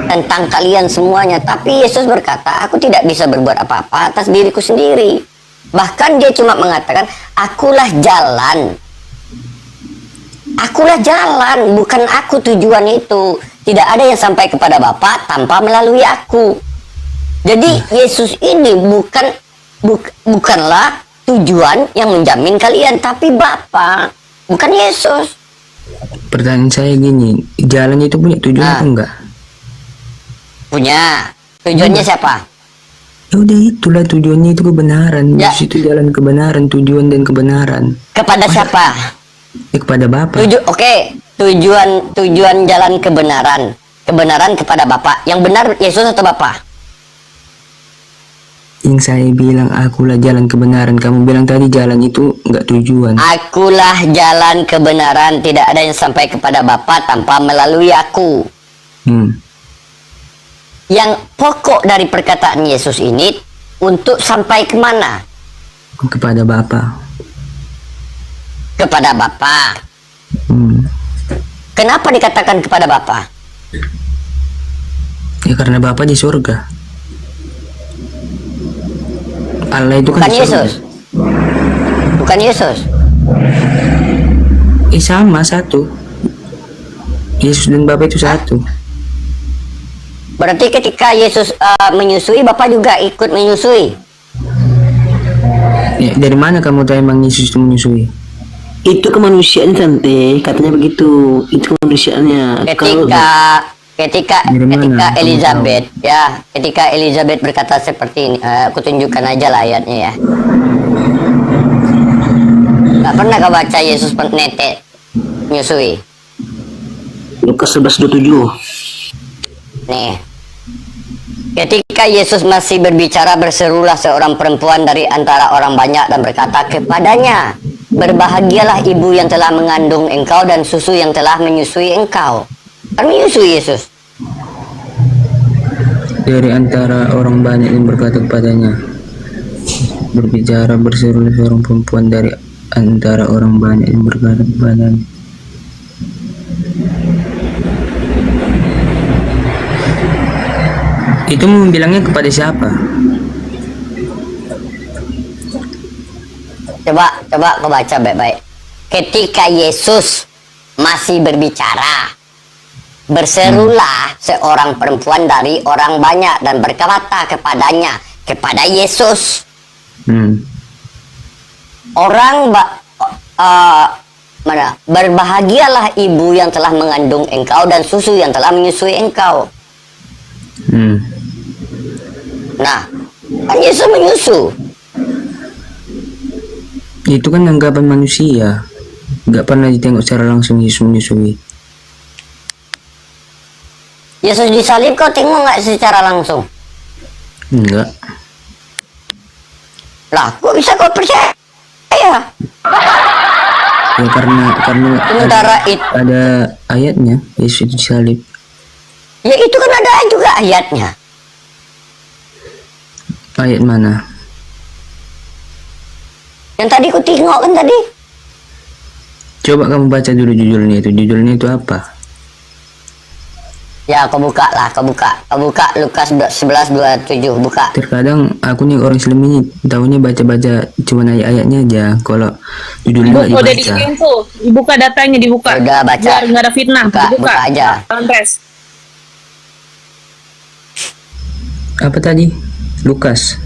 tentang kalian semuanya. Tapi Yesus berkata, aku tidak bisa berbuat apa-apa atas diriku sendiri. Bahkan dia cuma mengatakan, akulah jalan. Akulah jalan, bukan aku tujuan itu. Tidak ada yang sampai kepada Bapa tanpa melalui aku. Jadi Yesus ini bukanlah tujuan yang menjamin kalian, tapi Bapa, bukan Yesus. Pertanyaan saya gini, jalan itu punya tujuan Nah. atau enggak? Punya. Tujuannya siapa? Ya udah itulah tujuannya itu kebenaran. Ya. Yesus itu jalan kebenaran, tujuan dan kebenaran. Kepada siapa? Ya kepada Bapa. Tujuan jalan kebenaran. Kebenaran kepada Bapa. Yang benar Yesus atau Bapa? Yang saya bilang akulah jalan kebenaran. Kamu bilang tadi jalan itu enggak tujuan. Akulah jalan kebenaran, tidak ada yang sampai kepada Bapa tanpa melalui aku. Yang pokok dari perkataan Yesus ini untuk sampai kemana? Kepada Bapa. Kepada Bapa. Kenapa dikatakan kepada Bapa? Ya karena Bapa di surga. Allah itu Bukan kan di surga. Yesus. Bukan Yesus. Sama satu. Yesus dan Bapa itu satu. Berarti ketika Yesus menyusui, Bapa juga ikut menyusui. Ya, dari mana kamu tahu emang Yesus itu menyusui? Itu kemanusiaan tante, katanya begitu. Itu kemanusiaannya. Ketika Dari mana kamu Elizabeth ya, ketika Elizabeth berkata seperti ini, aku tunjukkan aja lah ayatnya ya. Nggak pernah kau baca Yesus netek menyusui? Lukas 11:27. Nih. Ketika Yesus masih berbicara, berserulah seorang perempuan dari antara orang banyak dan berkata kepadanya, berbahagialah ibu yang telah mengandung engkau dan susu yang telah menyusui engkau. Kan menyusui Yesus. Dari antara orang banyak yang berkata kepadanya, berbicara berseru seorang perempuan dari antara orang banyak yang berkata kepadanya. Itu membilangnya kepada siapa? Coba kau baca baik-baik. Ketika Yesus masih berbicara, berserulah seorang perempuan dari orang banyak dan berkata kepadanya, kepada Yesus, berbahagialah ibu yang telah mengandung engkau dan susu yang telah menyusui engkau. Nah, kan Yesus menyusu. Itu kan anggapan manusia, nggak pernah ditengok secara langsung Yesus menyusui. Yesus disalib kau tengok nggak secara langsung? Enggak. Lah, kok bisa kau percaya? Ya karena Sementara ada ayatnya Yesus disalib. Ya itu kan ada juga ayatnya. Ayat mana? Yang tadi ku tengok kan tadi. Coba kamu baca dulu judulnya itu. Judulnya itu apa? Ya, kau buka lah, kau buka Lukas 11:27, buka. Terkadang aku nih orang Islam ini tahunya baca-baca cuma ayat-ayatnya aja. Kalau judulnya nggak Udah dibaca. tuh, dibuka datanya, dibuka. Udah baca. Biar nggak ada fitnah, Buka aja. Andres. Apa tadi? Lukas.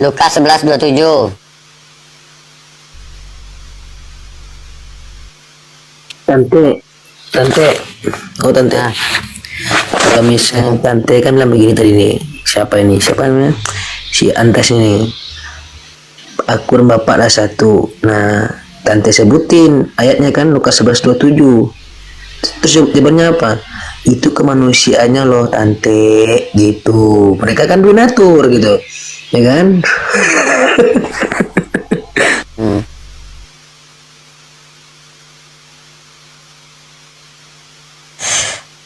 Lukas 11:27. Tante, oh tante. Nah. Kalau misalnya tante kan bilang begini tadi nih, siapa namanya? Si Andres ini. Aku dan bapak lah satu. Nah, tante sebutin ayatnya kan Lukas 11:27. Terus jawabannya apa? Itu kemanusiaannya loh tante, gitu. Mereka kan donatur gitu, ya kan?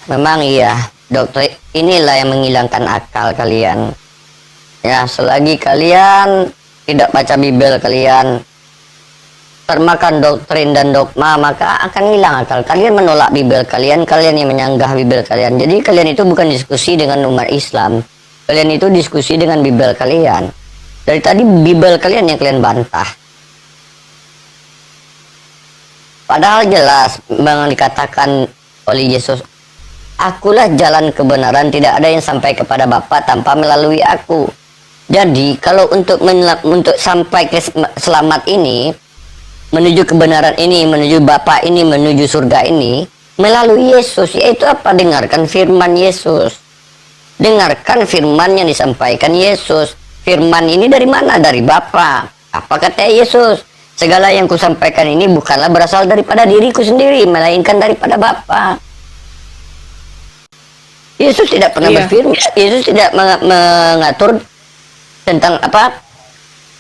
Memang iya, dokter, inilah yang menghilangkan akal kalian. Ya, selagi kalian tidak baca Bible, kalian termakan doktrin dan dogma, maka akan hilang akal. Kalian menolak Bible kalian yang menyanggah Bible kalian. Jadi kalian itu bukan diskusi dengan umat Islam. Kalian itu diskusi dengan Bible kalian. Dari tadi Bible kalian yang kalian bantah. Padahal jelas dikatakan oleh Yesus, akulah jalan kebenaran, tidak ada yang sampai kepada Bapa tanpa melalui aku. Jadi kalau untuk sampai ke selamat ini, menuju kebenaran ini, menuju Bapa ini, menuju surga ini, melalui Yesus, yaitu apa? Dengarkan firman Yesus. Dengarkan firman yang disampaikan Yesus. Firman ini dari mana? Dari Bapa. Apa kata Yesus? Segala yang kusampaikan ini bukanlah berasal daripada diriku sendiri, melainkan daripada Bapa. Yesus tidak pernah berfirman, Yesus tidak mengatur tentang apa,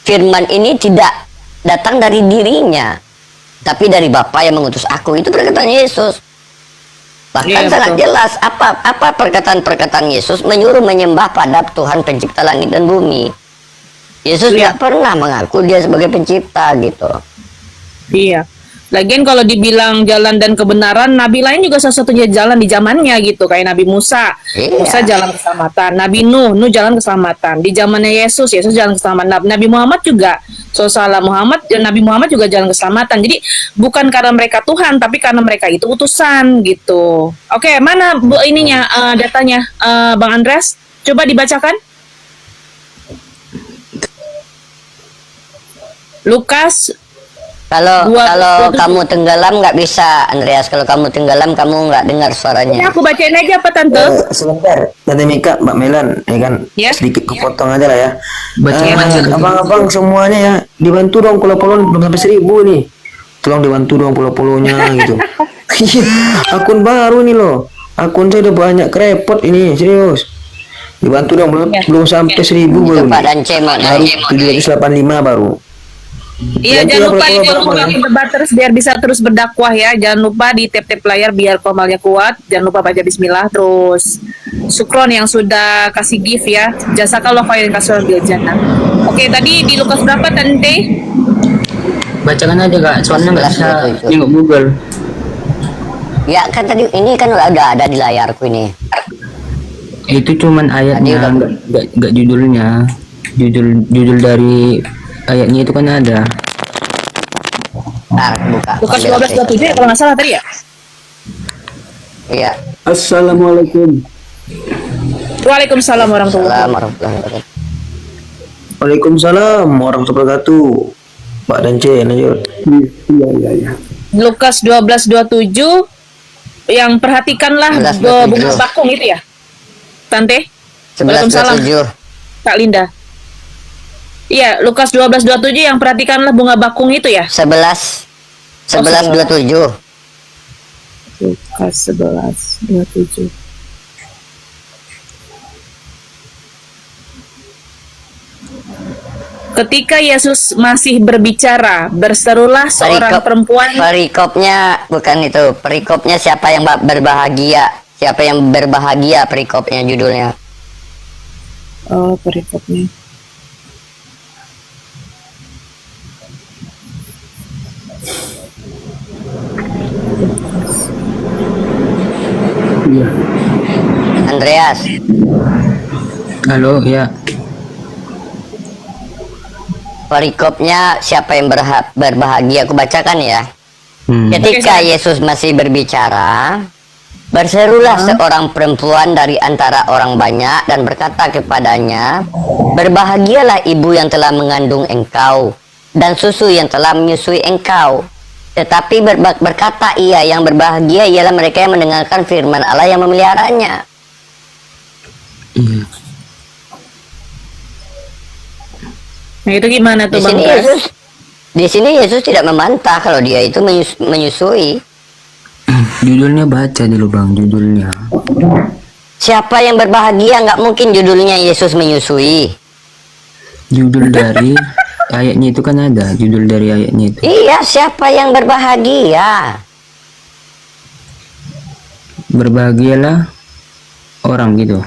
firman ini tidak datang dari dirinya, tapi dari Bapa yang mengutus aku. Itu perkataan Yesus. Bahkan sangat jelas apa perkataan-perkataan Yesus menyuruh menyembah pada Tuhan pencipta langit dan bumi. Yesus tidak pernah mengaku dia sebagai pencipta gitu. Iya. Lagian kalau dibilang jalan dan kebenaran, nabi lain juga salah satunya jalan di zamannya gitu, kayak Nabi Musa. Musa jalan keselamatan, Nabi Nuh jalan keselamatan. Di zamannya Yesus jalan keselamatan. Nabi Muhammad juga, Nabi Muhammad juga jalan keselamatan. Jadi bukan karena mereka Tuhan, tapi karena mereka itu utusan gitu. Oke, mana datanya, Bang Andres? Coba dibacakan. Lukas Kalau Dua- kalau dua- kamu tenggelam nggak bisa, Andreas. Kalau kamu tenggelam kamu nggak dengar Ini suaranya. aku bacain aja apa Tante? Sebentar, Tante Mika, Mbak Melan, ya kan, Ya. sedikit kepotong aja lah ya. Bacain aja, betul. Abang-abang semuanya ya, dibantu dong pulau-pulau belum sampai 1000 nih. Tolong dibantu dong pulau-pulaunya gitu. Iya, akun baru nih loh. Akun saya udah banyak krepot ini, serius. Dibantu dong, belum sampai 1000 Itu belum. Pak Dance mau Baru naik. 785 baru. Iya, Nanti jangan ya, lupa kalau ikut berapa ya? debat terus biar bisa terus berdakwah ya. Jangan lupa di tap-tap layar biar komalnya kuat. Jangan lupa baca bismillah terus. Sukron yang sudah kasih gift ya. Jazakallah khairan kasih bil jannah. Oke, tadi di Lukas berapa Tante? Bacakan aja kak, soalnya nggak bisa nengok Google. Ya kan tadi ini kan udah ada di layarku ini. Itu cuman ayatnya, Tadi udah- nggak judulnya. Judul dari ayatnya itu kan ada. Ntar buka. Lukas Ambil 12:27 ya kalau nggak salah tadi ya. Iya. Assalamualaikum. Waalaikumsalam warahmatullahi wabarakatuh. Assalamualaikum warahmatullahi wabarakatuh. Waalaikumsalam warahmatullahi wabarakatuh. Mbak Dance, lanjut. Iya. Lukas 12:27 yang perhatikanlah 11:27. bunga bakung itu ya. Tante? 11:27. Kak Linda. Iya, Lukas 12:27 yang perhatikanlah bunga bakung itu ya. 11:27. Lukas 11:27. Ketika Yesus masih berbicara, berserulah seorang perempuan. Perikopnya bukan itu. Perikopnya siapa yang berbahagia? Siapa yang berbahagia perikopnya judulnya. Oh, perikopnya. Andreas, Halo, ya. perikopnya siapa yang berbahagia? Aku bacakan ya. Ketika Yesus masih berbicara, berserulah seorang perempuan dari antara orang banyak dan berkata kepadanya, "Berbahagialah ibu yang telah mengandung engkau dan susu yang telah menyusui engkau." Tetapi berkata ia, yang berbahagia ialah mereka yang mendengarkan firman Allah yang memeliharanya. Nah, itu gimana Di tuh Bang sini Pras? Yesus tidak membantah kalau dia itu menyusui. Judulnya baca dulu bang, judulnya. Siapa yang berbahagia? Nggak mungkin judulnya Yesus menyusui. Judul dari ayatnya itu kan ada, judul dari ayatnya itu. Iya, siapa yang berbahagia? Berbahagialah orang gitu.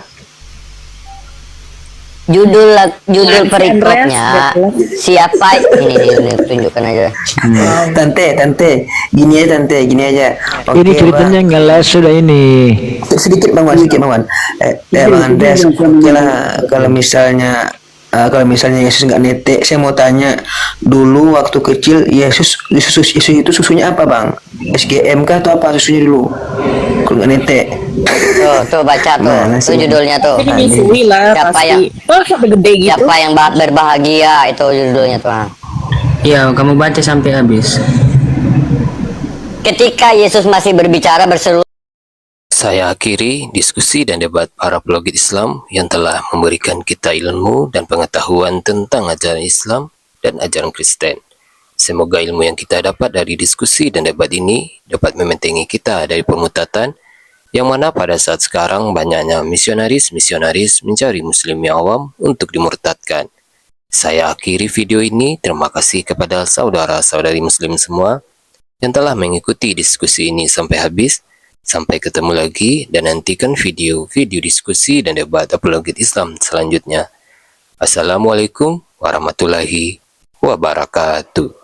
Judul Andreas, perikopnya siapa ini tunjukkan aja. Tante, gini aja Oke, Ini ceritanya ngeles sudah ini. sedikit Bang Wan. Bang Andreas, oke lah kalau misalnya Yesus nggak netek, saya mau tanya dulu waktu kecil Yesus itu susunya apa Bang? SGM kah atau apa susunya dulu? Kalau nggak netek. Tuh baca tuh, Mana tuh sih? judulnya tuh. Ini menyusui lah Siapa pasti. yang Oh, sampai gede gitu. siapa yang berbahagia itu judulnya tuh. Iya, kamu baca sampai habis. Ketika Yesus masih berbicara berseru. Saya akhiri diskusi dan debat para pelogit Islam yang telah memberikan kita ilmu dan pengetahuan tentang ajaran Islam dan ajaran Kristen. Semoga ilmu yang kita dapat dari diskusi dan debat ini dapat membentengi kita dari pemutatan yang mana pada saat sekarang banyaknya misionaris mencari muslim yang awam untuk dimurtadkan. Saya akhiri video ini. Terima kasih kepada saudara-saudari muslim semua yang telah mengikuti diskusi ini sampai habis. Sampai ketemu lagi dan nantikan video-video diskusi dan debat apologet Islam selanjutnya. Assalamualaikum warahmatullahi wabarakatuh.